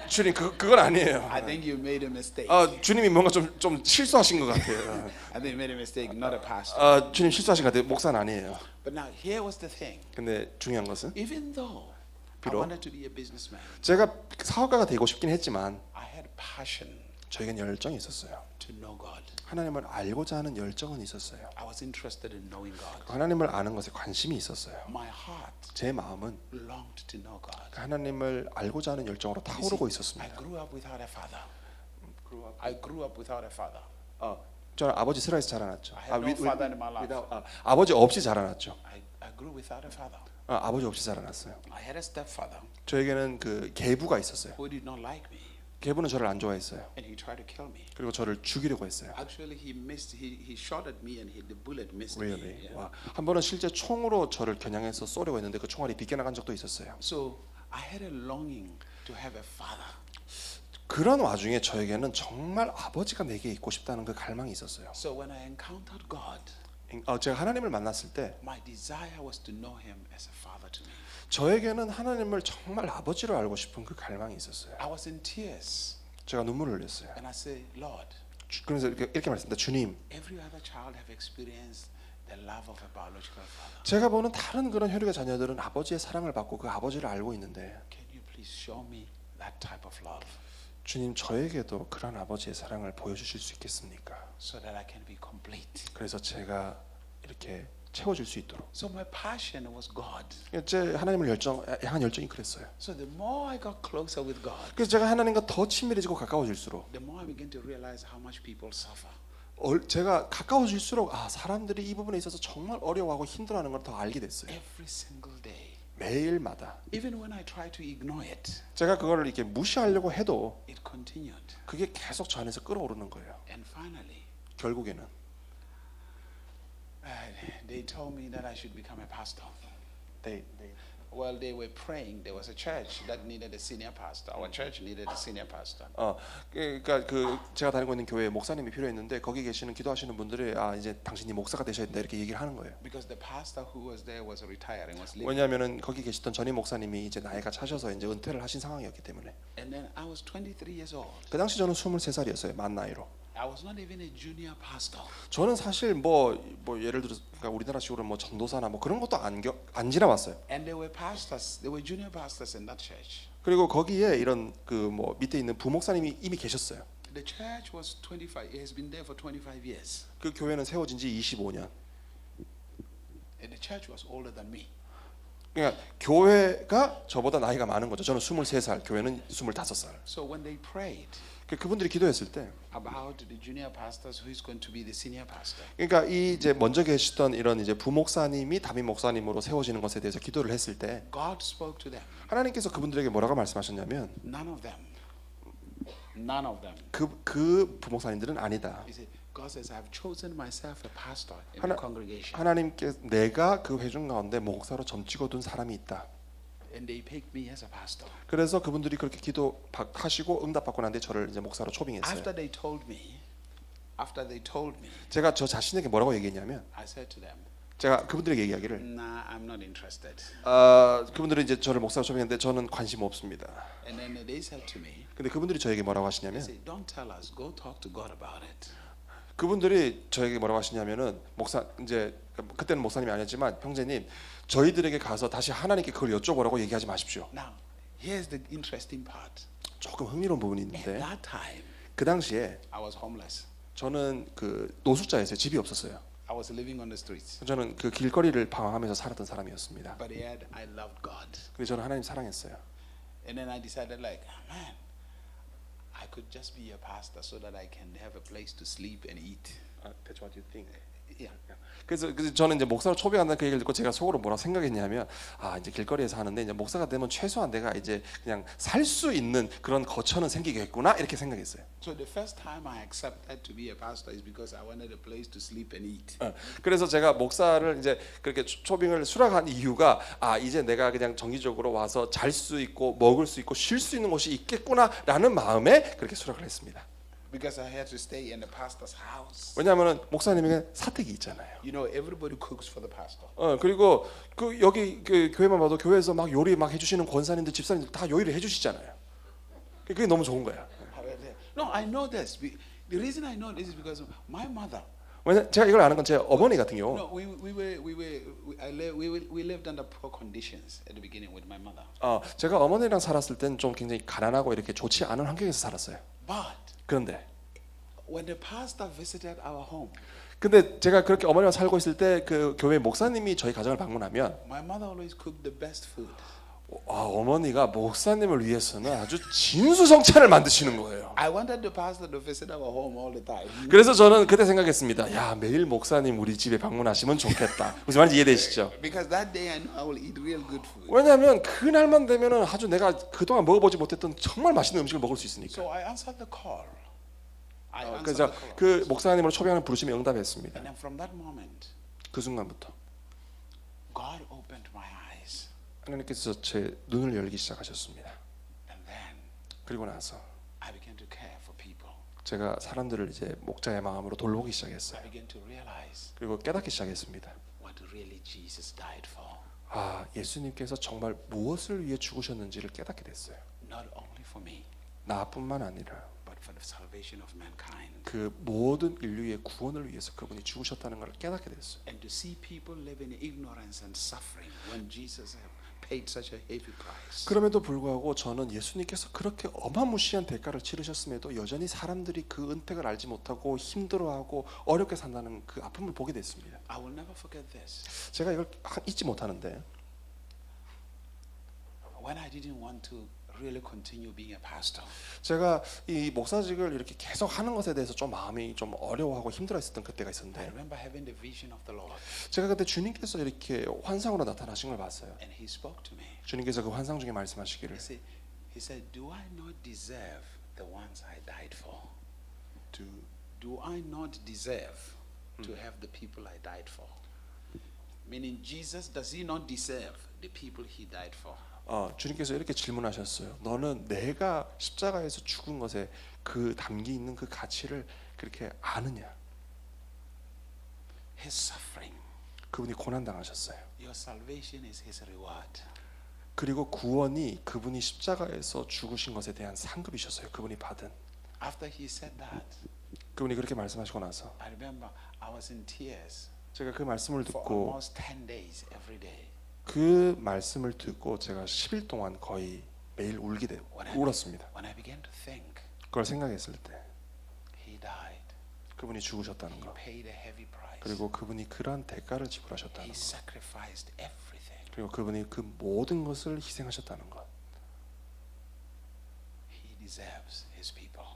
주님 그건 아니에요. I think you made a mistake. 주님이 뭔가 좀 실수하신 것 같아요. I think you made a mistake, not a pastor." 주님 실수하신 것 같아요. 목사는 아니에요. But now here was the thing. 근데 중요한 것은 Even though I 비록 wanted to be a businessman, 제가 사업가가 되고 싶긴 했지만 I had passion 저에겐 열정이 있었어요. to know God. 하나님을 알고자 하는 열정은 있었어요. I was interested in knowing God. 하나님을 아는 것에 관심이 있었어요. My heart 제 마음은 longed to know God. 하나님을 알고자 하는 열정으로 You 타오르고 see, I 있었습니다. grew up without a father. I grew up without a father. 저는 아버지 슬라에서 자라났죠. I had no father in my life. 아버지 없이 자라났죠. I grew without a father. 아버지 없이 자라났어요. I had a stepfather 저에게는 그 계부가 있었어요. who did not like me, 계부는 저를 안 좋아했어요. and he tried to kill me. 그리고 저를 죽이려고 했어요. Actually, he shot at me, and the bullet missed me. Really? Yeah. 와, 한 번은 실제 총으로 저를 겨냥해서 쏘려고 했는데 그 총알이 비껴나간 적도 있었어요. So I had a longing to have a father. 그런 와중에 저에게는 정말 아버지가 내게 있고 싶다는 그 갈망이 있었어요. So when I encountered God, 제가 하나님을 만났을 때 my desire was to know Him as a father to me. 저에게는 하나님을 정말 아버지로 알고 싶은 그 갈망이 있었어요. I was in tears, 제가 눈물을 흘렸어요. and I said, Lord, 그래서 이렇게 말했습니다. 주님, every other child have experienced the love of a biological father. 제가 보는 다른 그런 혈육의 자녀들은 아버지의 사랑을 받고 그 아버지를 알고 있는데 Can you please show me that type of love 주님, 저에게도 그런 아버지의 사랑을 보여주실 수 있겠습니까? so that I can be complete? 그래서 제가 이렇게 채워줄 수 있도록. So my passion was God. 제 하나님을 향한 열정이 그랬어요. So the more I got closer with God, 그래서 제가 하나님과 더 친밀해지고 가까워질수록 the more I began to realize how much people suffer. 제가 가까워질수록 사람들이 이 부분에 있어서 정말 어려워하고 힘들어하는 걸 더 알게 됐어요. Every single day. 매일마다. Even when I tried to ignore it, 제가 그걸 이렇게 무시하려고 해도 it continued. 그게 계속 저 안에서 끓어오르는 거예요. And finally, 결국에는 they told me that I should become a pastor. Well, they were praying. There was a church that needed a senior pastor. Our church needed a senior pastor. 그러니까 제가 다니고 있는 교회에 목사님이 필요했는데 거기 계시는 기도하시는 분들이 이제 당신이 목사가 되셔야 된다 이렇게 얘기를 하는 거예요. Because the pastor who was there was retiring, was leaving. 왜냐하면은 거기 계시던 전임 목사님이 이제 나이가 차셔서 이제 은퇴를 하신 상황이었기 때문에. And then I was 23 years old. 그 당시 저는 23살이었어요. 만 나이로. I was not even a junior pastor. 저는 사실 뭐 예를 들어서 그러니까 우리나라 식으로 뭐 전도사나 뭐 그런 것도 안 지나봤어요. And there were pastors. There were junior pastors in that church. 그리고 거기에 이런 그 뭐 밑에 있는 부목사님이 이미 계셨어요. The church was 25. It has been there for 25 years. 그 교회는 세워진 지 25년. And the church was older than me. 그러니까 교회가 저보다 나이가 많은 거죠. 저는 23살, 교회는 25살. So when they prayed 그분들이 기도했을 때, about the junior pastors who is going to be the senior pastor, 그러니까 이 이제 먼저 계시던 이런 이제 부목사님이 담임 목사님으로 세워지는 것에 대해서 기도를 했을 때, God spoke to them. 하나님께서 그분들에게 뭐라고 말씀하셨냐면, None of them. 그 부목사님들은 아니다. He said, God says, I have chosen myself a pastor in the congregation. 하나님께 내가 그 회중 가운데 목사로 점찍어둔 사람이 있다. And they picked me as a pastor. 그래서 그분들이 그렇게 기도하시고 응답받고 난 뒤에 저를 이제 목사로 초빙했어요. After they told me, 제가 저 자신에게 뭐라고 얘기했냐면, I said to them, 제가 그분들에게 얘기하기를, Nah, I'm not interested. 그분들이 이제 저를 목사로 초빙했는데 저는 관심 없습니다. And then they said to me, 근데 그분들이 저에게 뭐라고 they 하시냐면, said, Don't tell us. Go talk to God about it. 그분들이 저에게 뭐라고 하시냐면은 목사 이제 그때는 목사님이 아니었지만 형제님 저희들에게 가서 다시 하나님께 그걸 여쭤보라고 얘기하지 마십시오. Now, here's the interesting part. 조금 흥미로운 부분이 At 있는데 that time, 그 당시에 I was homeless. 저는 그 노숙자였어요. 집이 없었어요. I was living on the streets. 저는 그 길거리를 방황하면서 살았던 사람이었습니다. But yet, I loved God. 근데 저는 하나님 사랑했어요. And then I decided, like, man, I could just be a pastor so that I can have a place to sleep and eat. That's what you think. Yeah. 그래서 저는 이제 목사로 초빙한다는 그 얘기를 듣고 제가 속으로 뭐라고 생각했냐면 이제 길거리에서 하는데 이제 목사가 되면 최소한 내가 이제 그냥 살 수 있는 그런 거처는 생기겠구나 이렇게 생각했어요. So the first time I accepted to be a pastor is because I wanted a place to sleep and eat. 그래서 제가 목사를 이제 그렇게 초빙을 수락한 이유가 이제 내가 그냥 정기적으로 와서 잘 수 있고 먹을 수 있고 쉴 수 있는 곳이 있겠구나라는 마음에 그렇게 수락을 했습니다. Because I had to stay in the pastor's house. 왜냐하면 목사님에게 사택이 있잖아요. You know, everybody cooks for the pastor. 그리고 그 여기 그 교회만 봐도 교회에서 막 요리 막 해주시는 권사님들 집사님들 다 요리를 해주시잖아요. 그게 너무 좋은 거야. No, I know this. The reason I know this is because my mother. 왜냐 제가 이걸 아는 건 제 어머니 같은 경우. No, we lived under poor conditions at the beginning with my mother. 제가 어머니랑 살았을 때는 좀 굉장히 가난하고 이렇게 좋지 않은 환경에서 살았어요. But 그런데 when the pastor visited our home, 근데 제가 그렇게 어머니와 살고 있을 때 그 교회 목사님이 저희 가정을 방문하면 my mother always cooked the best food. 어머니가 목사님을 위해서는 아주 진수성찬을 만드시는 거예요. I wanted the pastor to visit our home all the time. 그래서 저는 그때 생각했습니다. 야, 매일 목사님 우리 집에 방문하시면 좋겠다. 무슨 말인지 이해되시죠? Because that day I knew I will eat real good food. 왜냐하면 그날만 되면은 아주 내가 그동안 먹어보지 못했던 정말 맛있는 음식을 먹을 수 있으니까. So I answered the call. 그래서 그 목사님으로 초빙하는 부르심에 응답했습니다. And then from that moment, 그 순간부터 God opened my eyes. 하나님께서 제 눈을 열기 시작하셨습니다. And then 그리고 나서 I began to care for people. 제가 사람들을 이제 목자의 마음으로 돌보기 I 시작했어요. began to realize 그리고 깨닫기 시작했습니다. what really Jesus died for. 아, 예수님께서 정말 무엇을 위해 죽으셨는지를 깨닫게 됐어요. Not only for me, 나뿐만 아니라 but for the salvation of mankind. 그 모든 인류의 구원을 위해서 그분이 죽으셨다는 걸 깨닫게 됐어요. And to see people live in ignorance and suffering when Jesus paid such a heavy price. 그럼에도 불구하고 저는 예수님께서 그렇게 어마무시한 대가를 치르셨음에도 여전히 사람들이 그 은택을 알지 못하고 힘들어하고 어렵게 산다는 그 아픔을 보게 됐습니다. I will never forget this. 제가 이걸 잊지 못하는데 When I didn't want to really continue being a pastor, 제가 이 목사직을 이렇게 계속 하는 것에 대해서 좀 마음이 좀 어려워하고 힘들어했었던 그때가 I 있었는데 remember having the vision of the Lord, 제가 그때 주님께서 이렇게 환상으로 나타나신 걸 봤어요. and He spoke to me. 주님께서 그 환상 중에 말씀하시기를 He said, "Do I not deserve the ones I died for? Do I not deserve to have the people I died for?" Meaning, Jesus, does He not deserve the people He died for? 주님께서 이렇게 질문하셨어요. 너는 내가 십자가에서 죽은 것에 그 담겨 있는 그 가치를 그렇게 아느냐? His suffering, 그분이 고난 당하셨어요. your salvation is His reward. 그리고 구원이 그분이 십자가에서 죽으신 것에 대한 상급이셨어요. 그분이 받은. After He said that, 그분이 그렇게 말씀하시고 나서 I remember I was in tears 제가 그 말씀을 for 듣고 almost 10 days every day. 그 말씀을 듣고 제가 10일 동안 거의 매일 울었습니다. When I began to think, 그걸 생각했을 때 He died. 그분이 죽으셨다는 He 것, paid a heavy price. 그리고 그분이 그러한 대가를 지불하셨다는 He 것, sacrificed everything. 그리고 그분이 그 모든 것을 희생하셨다는 것, He deserves His people.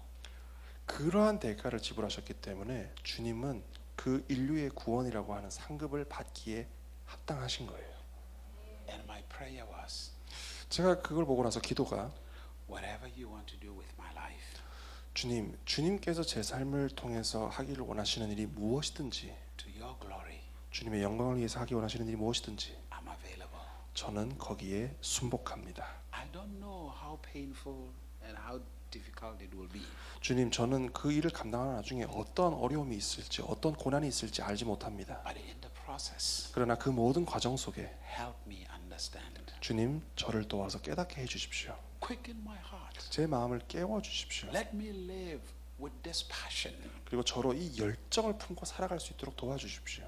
그러한 대가를 지불하셨기 때문에 주님은 그 인류의 구원이라고 하는 상급을 받기에 합당하신 거예요. And my prayer was, 제가 그걸 보고 나서 기도가 whatever you want to do with my life, 주님께서 제 삶을 통해서 하기를 원하시는 일이 무엇이든지, to your glory, 주님의 영광을 위해서 하기 원하시는 일이 무엇이든지 I'm available. 저는 거기에 순복합니다. I don't know how painful and how difficult it will be. 주님, 저는 그 일을 감당하는 와중에 어떤 어려움이 있을지, 어떤 고난이 있을지 알지 못합니다. But in the process, 그러나 그 모든 과정 속에 help me understand. 주님, 저를 도와서 깨닫게 해주십시오. Quicken my heart. 제 마음을 깨워 주십시오. Let me live with this passion 그리고 저로 이 열정을 품고 살아갈 수 있도록 도와주십시오.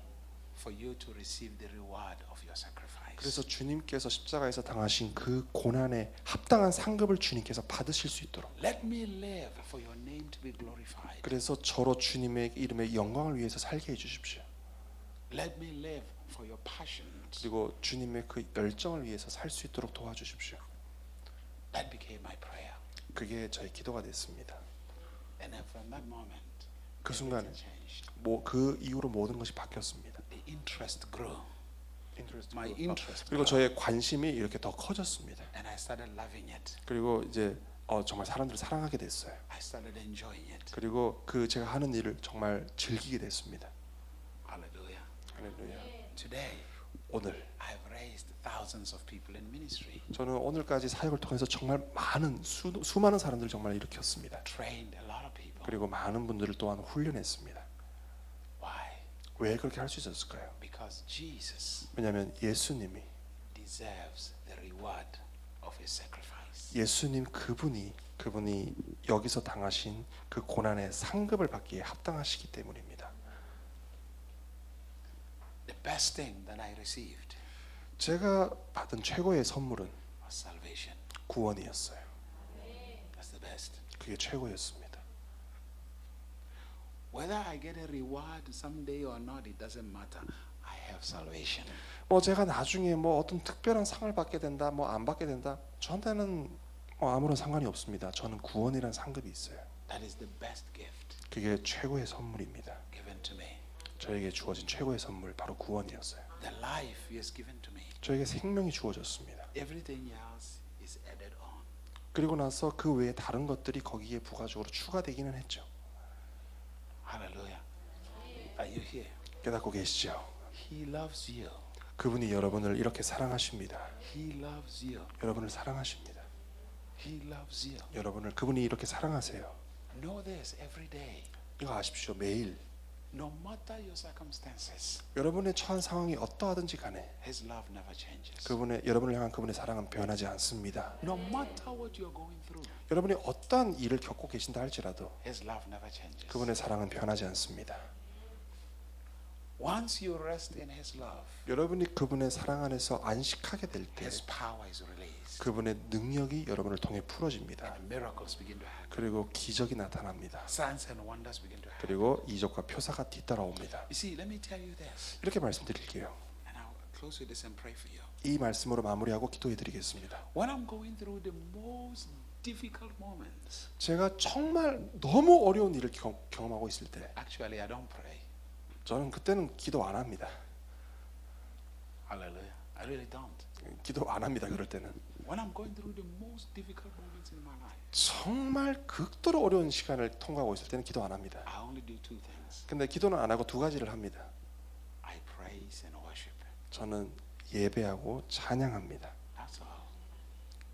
for you to receive the reward of your sacrifice. 그래서 주님께서 십자가에서 당하신 그 고난에 합당한 상급을 주님께서 받으실 수 있도록, Let me live for your name to be glorified. 그래서 저로 주님의 이름의 영광을 위해서 살게 해주십시오. Let me live for your passions. 그리고 주님의 그 열정을 위해서 살 수 있도록 도와주십시오. That became my prayer. 그게 저의 기도가 됐습니다. And then from that moment, 그 순간에 changed. 그 이후로 모든 것이 바뀌었습니다. The interest grew. My interest 그리고 grew. 저의 관심이 이렇게 더 커졌습니다. And I started loving it. 그리고 이제 정말 사람들을 사랑하게 됐어요. I started enjoying it. 그리고 그 제가 하는 일을 정말 즐기게 됐습니다. Hallelujah. 할렐루야. Today, 오늘 I've raised thousands of people in ministry, 저는 오늘까지 사역을 통해서 정말 많은 수많은 사람들을 정말 일으켰습니다. trained a lot of people. 그리고 많은 분들을 또한 훈련했습니다. Why? 왜 그렇게 할 수 있었을까요? Because Jesus 왜냐하면 예수님이 deserves the reward of His sacrifice. 예수님 그분이 여기서 당하신 그 고난의 상급을 받기에 합당하시기 때문입니다. The best thing that I received 제가 받은 최고의 선물은 was salvation. 구원이었어요. That's the best. 그게 최고였습니다. Whether I get a reward someday or not, it doesn't matter. I have salvation. 제가 나중에 어떤 특별한 상을 받게 된다, 안 받게 된다, 저한테는 아무런 상관이 없습니다. 저는 구원이란 상급이 있어요. That is the best gift 그게 최고의 선물입니다. given to me. 저에게 주어진 최고의 선물 바로 구원이었어요. The life He has given to me. 저에게 생명이 주어졌습니다. Everything else is added on. 그리고 나서 그 외에 다른 것들이 거기에 부가적으로 추가되기는 했죠. Hallelujah. Are you here? 깨닫고 계시죠? He loves you. 그분이 여러분을 이렇게 사랑하십니다. He loves you. 여러분을 사랑하십니다. He loves you. 여러분을 그분이 이렇게 사랑하세요. Know this every day. 이거 아십시오. 매일 No matter your circumstances, 여러분의 처한 상황이 어떠하든지 간에 His love never changes. 여러분을 향한 그분의 사랑은 변하지 않습니다. No matter what you're going through, 여러분이 어떠한 일을 겪고 계신다 할지라도 His love never changes. 그분의 사랑은 변하지 않습니다. Once you rest in His love, 여러분이 그분의 사랑 안에서 안식하게 될 때 His power is released. 그분의 능력이 여러분을 통해 풀어집니다. And miracles begin to happen. 그리고 기적이 나타납니다. Signs and wonders begin to happen. 그리고 이적과 표사가 뒤따라옵니다. You see, let me tell you this, 이렇게 말씀드릴게요. and I'll close with this and pray for you. 이 말씀으로 마무리하고 기도해드리겠습니다. When I'm going through the most difficult moments, 제가 정말 너무 어려운 일을 경험하고 있을 때 actually I don't pray. 저는 그때는 기도 안 합니다. Hallelujah. I really don't. 기도 안 합니다. 그럴 때는 When I'm going through the most difficult moments in my life, 정말 극도로 어려운 시간을 통과하고 있을 때는 기도 안 합니다. I only do two things. 근데 기도는 안 하고 두 가지를 합니다. I praise and worship. 저는 예배하고 찬양합니다. That's all.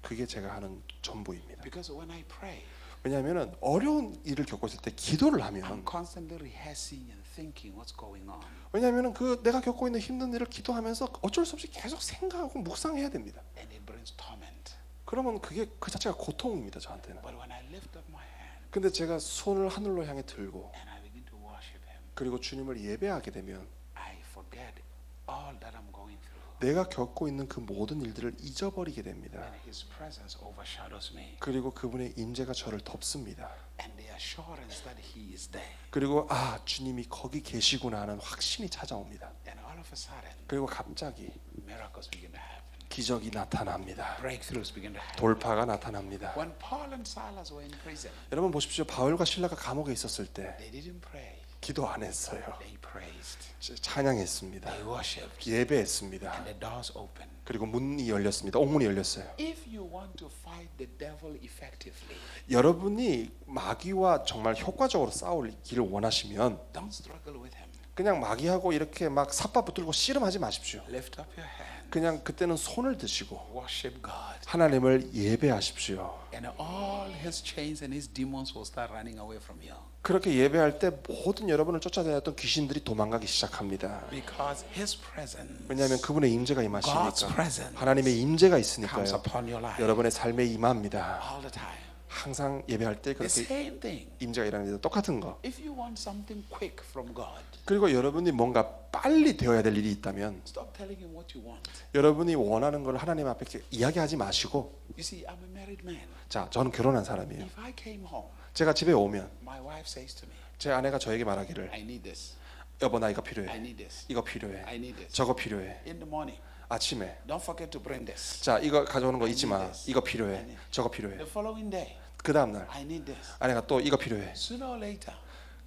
그게 제가 하는 전부입니다. Because when I pray, 왜냐하면 어려운 일을 겪고 있을 때 기도를 I'm 하면 constantly rehearsing and thinking what's going on. 왜냐하면 그 내가 겪고 있는 힘든 일을 기도하면서 어쩔 수 없이 계속 생각하고 묵상해야 됩니다. And it brings torment. 그러면 그게 그 자체가 고통입니다. 저한테는. But when I lift up my hand 근데 제가 손을 하늘로 향해 들고 and I begin to worship Him, 그리고 주님을 예배하게 되면 I forget all that I'm going through. 내가 겪고 있는 그 모든 일들을 잊어버리게 됩니다. And His presence overshadows me. 그리고 그분의 임재가 저를 덮습니다. And the assurance that He is there. 그리고 주님이 거기 계시구나 하는 확신이 찾아옵니다. And all of a sudden, 그리고 갑자기 miracles begin to happen. 기적이 나타납니다. Breakthroughs begin to happen. 돌파가 나타납니다. When Paul and Silas were in prison, 여러분 보십시오. 바울과 실라가 감옥에 있었을 때 they didn't pray. 기도 안 했어요. They praised. 찬양했습니다. They worshipped. 예배했습니다. And the doors opened. 그리고 문이 열렸습니다. 옥문이 열렸어요. If you want to fight the devil effectively, 여러분이 마귀와 정말 효과적으로 싸우기를 원하시면 don't struggle with him. 그냥 마귀하고 이렇게 막 삿바 붙들고 씨름하지 마십시오. Lift up your hand. 그냥 그때는 손을 드시고 Worship God. 하나님을 예배하십시오. And all his chains and his demons will start running away from you. 그렇게 예배할 때 모든 여러분을 쫓아다녔던 귀신들이 도망가기 시작합니다. Because his presence 왜냐하면 그분의 임재가 God's 임하시니까. presence 하나님의 임재가 comes 있으니까요. upon your life 여러분의 삶에 임합니다. all the time. 항상 예배할 때 The 그렇게 same thing. 임재가 일어나는 똑같은 거. If you want something quick from God, 그리고 여러분이 뭔가 빨리 되어야 될 일이 있다면 stop telling him what you want. 여러분이 원하는 걸 하나님 앞에 이렇게 이야기하지 마시고 You see, I'm a married man. 자, 저는 결혼한 사람이에요. If I came home, 제가 집에 오면 my wife says to me, 제 아내가 저에게 말하기를 I need this. 여보 나 이거 I 필요해. need this. 이거 필요해. I need this. 저거 필요해. In the morning, 아침에 don't forget to bring this. 자, 이거 가져오는 거 잊지 마. 이거 필요해. 저거 필요해. The following day, 그 다음 날 I need this. 아내가 또 이거 필요해. Sooner or later,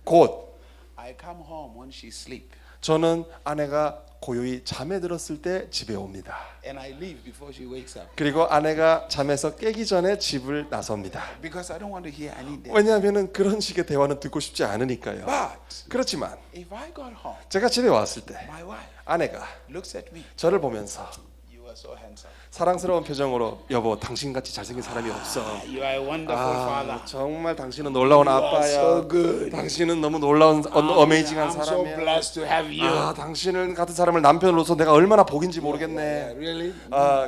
곧 I come home when she sleep, 저는 아내가 고요히 잠에 들었을 때 집에 옵니다. and I leave before she wakes up 그리고 아내가 잠에서 깨기 전에 집을 나섭니다. because I don't want to hear I need this. 왜냐하면 그런 식의 대화는 듣고 싶지 않으니까요. But 그렇지만 if I got home, 제가 집에 왔을 때 my wife 아내가 looks at me. 저를 보면서 You are so handsome. 사랑스러운 표정으로 여보 당신같이 잘생긴 사람이 없어. You are a wonderful father. 정말 당신은 놀라운 아빠야. so good. 당신은 너무 놀라운 어메이징한 I'm so 사람이야. blessed to have you. 당신을 같은 사람을 남편으로서 내가 얼마나 복인지 모르겠네. Really?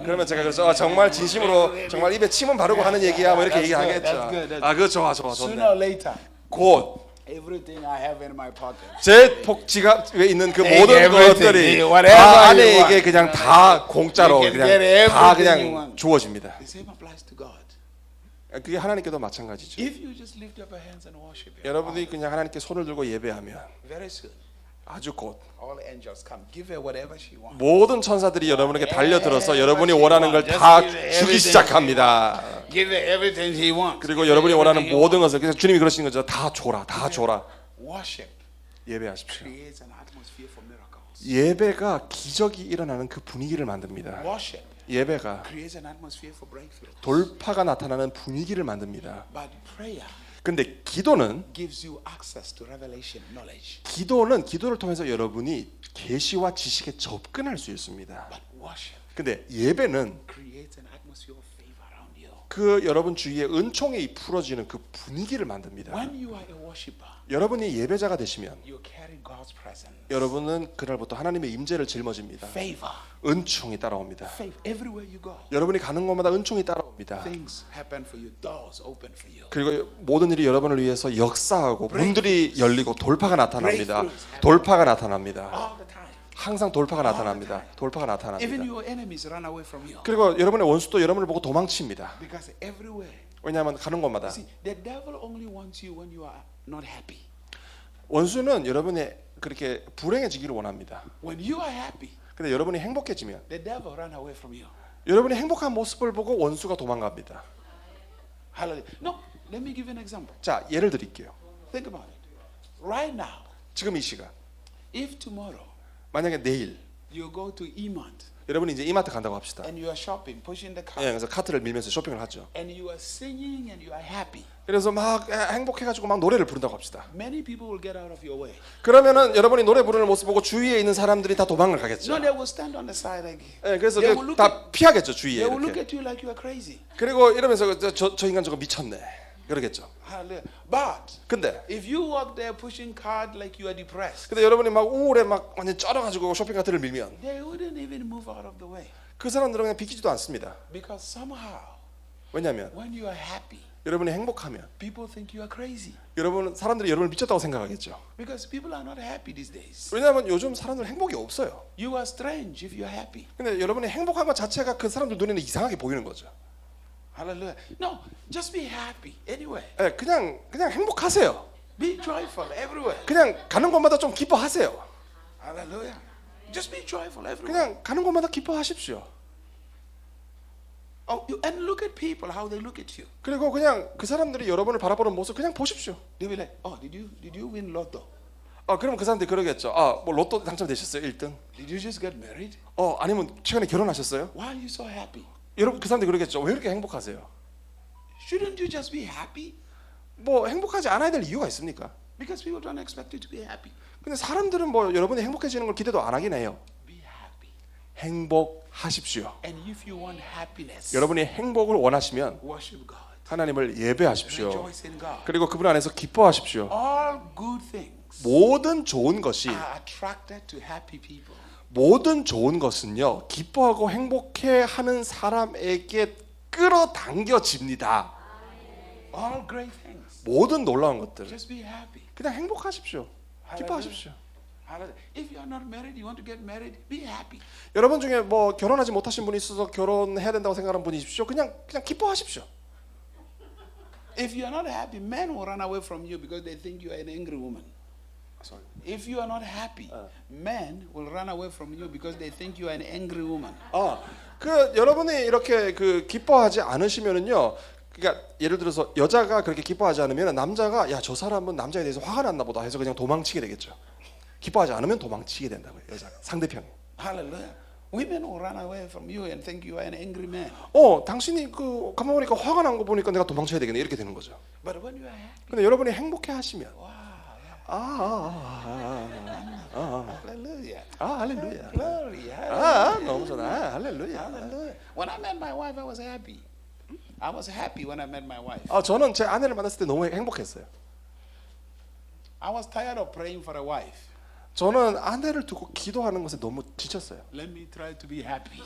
그러면 제가 그래서 정말 진심으로 정말 입에 침은 바르고 하는 얘기야. 뭐 이렇게 That's good, 얘기하겠죠. that's good, that's 그거 좋아 Sooner 좋네. or later, 곧 everything I have in my pocket. 제 지갑에 있는 그 모든 everything, 것들이 whatever 다 you 아내에게 want. 그냥 다 공짜로 You can 그냥 get 다 everything you 그냥 want. 주어집니다. The same applies to God. 그게 하나님께도 마찬가지죠. If you just lift up your hands and worship Him, 여러분이 그냥 하나님께 손을 들고 예배하면 very soon, 아주 곧 all angels come. Give her whatever she wants. 모든 천사들이 여러분에게 달려들어서 여러분이 원하는 걸 다 주기 시작합니다. Give her everything she wants. 그리고 여러분이 원하는 모든 것을 그래서 주님이 그러시는 거죠. 다 줘라, 다 줘라. Worship 예배하십시오. creates an atmosphere for miracles. 예배가 기적이 일어나는 그 분위기를 만듭니다. Worship 예배가 creates an atmosphere for breakthrough. 돌파가 나타나는 분위기를 만듭니다. But prayer 근데 기도는 gives you access to revelation knowledge. 기도를 통해서 여러분이 계시와 지식에 접근할 수 있습니다. But worship 근데 예배는 creates an atmosphere of favor around you. 그 여러분 주위에 은총이 풀어지는 그 분위기를 만듭니다. When you are a worshiper, 여러분이 예배자가 되시면 you carry God's presence. 여러분은 그날부터 하나님의 임재를 짊어집니다. Favor. 은총이 따라옵니다. Faith. Everywhere you go, 여러분이 가는 곳마다 은총이 따라옵니다. things happen for you. Doors open for you. 그리고 모든 일이 여러분을 위해서 역사하고 문들이 열리고 돌파가 나타납니다. 돌파가 나타납니다. All the time. 항상 돌파가 나타납니다. 돌파가 Even 나타납니다. your enemies run away from you. 그리고 여러분의 원수도 여러분을 보고 도망칩니다. Because everywhere. 왜냐하면 가는 곳마다 See, the devil only wants you when you are not happy. 원수는 여러분이 그렇게 불행해지기를 원합니다. When you are happy, 근데 여러분이 행복해지면 the devil run away from you. 여러분이 행복한 모습을 보고 원수가 도망갑니다. Hallelujah. No, let me give you an example. 자, 예를 드릴게요. Think about it. Right now, 지금 이 시간 if tomorrow 만약에 내일 you go to Emont 여러분이 이제 이마트 간다고 합시다. and you are shopping, pushing the 예, cart, 그래서 카트를 밀면서 쇼핑을 하죠. and you are singing and you are happy, 그래서 막 행복해가지고 막 노래를 부른다고 합시다. many people will get out of your way. 그러면은 여러분이 노래 부르는 모습 보고 주위에 있는 사람들이 다 도망을 가겠죠. No, they will stand on the side like, 예, 그래서 They will look 다 피하겠죠 주위에 they will look 이렇게. at you like you are crazy. 그리고 이러면서 저 인간 저거 미쳤네 그러겠죠. Hallelujah. But 근데 if you walk there pushing cart like you are depressed, 여러분이 막 우울해 막 완전 쩔어가지고 쇼핑 카트를 밀면 they wouldn't even move out of the way. 그 사람들은 그냥 비키지도 않습니다. Because somehow, 왜냐하면 when you are happy, 여러분이 행복하면 people think you are crazy. 사람들이 여러분을 미쳤다고 생각하겠죠. Because people are not happy these days. 왜냐하면 요즘 사람들 행복이 없어요. You are strange if you are happy. 근데 여러분이 행복한 것 자체가 그 사람들 눈에는 이상하게 보이는 거죠. Hallelujah. No, just be happy anywhere. 예, 그냥 행복하세요. Be joyful everywhere. 그냥 가는 곳마다 좀 기뻐하세요. Hallelujah. Just be joyful everywhere. 그냥 가는 곳마다 기뻐하십시오. Oh, and look at people how they look at you. 그리고 그냥 그 사람들이 여러분을 바라보는 모습 그냥 보십시오. They'll be like, "Oh, did you win lotto? 그럼 그 사람들이 그러겠죠. 뭐 로또 당첨되셨어요? 1등? Did you just get married? 아니면 최근에 결혼하셨어요? Why are you so happy? 여러분 그 사람들이 그러겠죠. 왜 이렇게 행복하세요? Shouldn't you just be happy? 뭐 행복하지 않아야 될 이유가 있습니까? Because people don't expect you to be happy. 근데 사람들은 뭐 여러분이 행복해지는 걸 기대도 안 하긴 해요. Be happy. 행복하십시오. And if you want happiness, 여러분이 행복을 원하시면 worship God. 하나님을 예배하십시오. Rejoice in God. 그리고 그분 안에서 기뻐하십시오. All good things 모든 좋은 것이 are attracted to happy people. 모든 좋은 것은요 기뻐하고 행복해하는 사람에게 끌어당겨집니다. All great things. 모든 놀라운 것들 Just be happy. 그냥 행복하십시오. 기뻐하십시오. Hallelujah. If you are not married, you want to get married, be happy. 여러분 중에 뭐 결혼하지 못하신 분이 있어서 결혼해야 된다고 생각하는 분이 있으십시오. 그냥 기뻐하십시오. If you are not happy, men will run away from you because they think you are an angry woman. Sorry. If you are not happy, men will run away from you because they think you are an angry woman. 여러분이 이렇게 기뻐하지 않으시면은요. 그러니까 예를 들어서 여자가 그렇게 기뻐하지 않으면 남자가 야, 저 사람은 남자에 대해서 화가 났나 보다 해서 그냥 도망치게 되겠죠. 기뻐하지 않으면 도망치게 된다고요. 여자 상대편이. Hallelujah. Women will run away from you and think you are an angry man. 당신이 가만 보니까 화가 난 거 보니까 내가 도망쳐야 되겠네 이렇게 되는 거죠. But when you are happy, 근데 여러분이 행복해 하시면 hallelujah. 할렐루야. Glory. Hallelujah. 너무 좋다. 할렐루야. Hallelujah. When I met my wife, I was happy. I was happy when I met my wife. 저는 제 아내를 만났을 때 너무 행복했어요. I was tired of praying for a wife. 저는 아내를 두고 기도하는 것에 너무 지쳤어요. Let me try to be happy.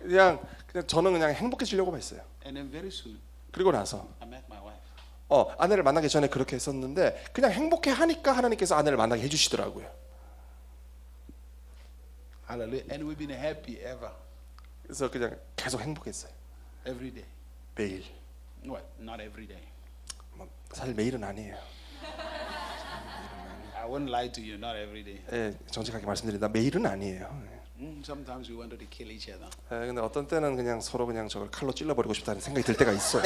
그냥 저는 그냥 행복해지려고만 했어요. And then very soon, 그리고 나서 I met my wife. 아내를 만나기 전에 그렇게 했었는데 그냥 행복해 하니까 하나님께서 아내를 만나게 해주시더라고요. Hallelujah. And we've been happy ever. 그래서 그냥 계속 행복했어요. Every day. 매일. What? Not every day. 사실 매일은 아니에요. I wouldn't lie to you. Not every day. 예, 정직하게 말씀드린다. 매일은 아니에요. Sometimes we wanted to kill each other. 근데 어떤 때는 그냥 서로 그냥 저걸 칼로 찔러버리고 싶다는 생각이 들 때가 있어요.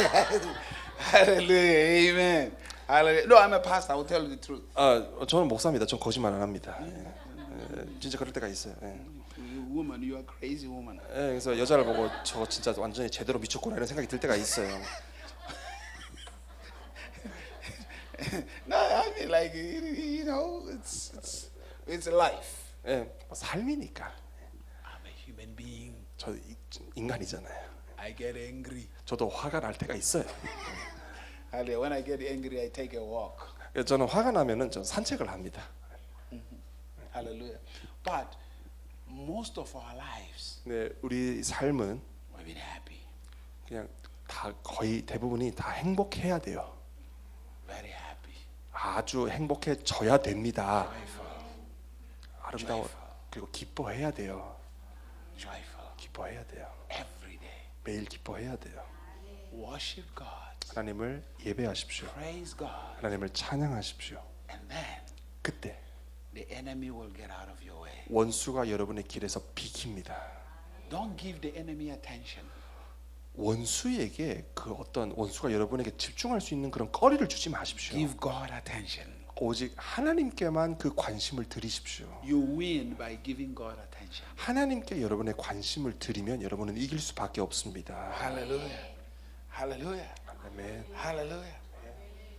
Hallelujah. Amen. Hallelujah. No, I'm a pastor. I will tell you the truth. 저는 목사입니다. 전 거짓말 안 합니다. 진짜 그럴 때가 있어요. You woman, you are crazy woman. 그래서 여자를 보고 저 진짜 완전히 제대로 미쳤구나 이런 생각이 들 때가 있어요. No, I mean like you know, it's life. 삶이니까. I'm a human being. 저 인간이잖아요. I get angry. 저도 화가 날 때가 있어요. Hallelujah. When I get angry, I take a walk. 그래서 저는 화가 나면은 저 산책을 합니다. Hallelujah. But most of our lives, 네, 우리 삶은 we've been happy, 그냥 다 거의 대부분이 다 행복해야 돼요. very happy, 아주 행복해져야 됩니다. joyful, 아름다워. joyful. 그리고 기뻐해야 돼요. joyful 기뻐해야 돼요. every day. 매일 기뻐해야 돼요. Worship God, 하나님을 예배하십시오. praise God, 하나님을 찬양하십시오. and then 그때 the enemy will get out of your way. 원수가 여러분의 길에서 비킵니다. Don't give the enemy attention. 원수에게 그 어떤 원수가 여러분에게 집중할 수 있는 그런 거리를 주지 마십시오. Give God attention. 오직 하나님께만 그 관심을 드리십시오. You win by giving God attention. 하나님께 여러분의 관심을 드리면 여러분은 이길 수밖에 없습니다. Hallelujah. Hallelujah. 아멘. Hallelujah.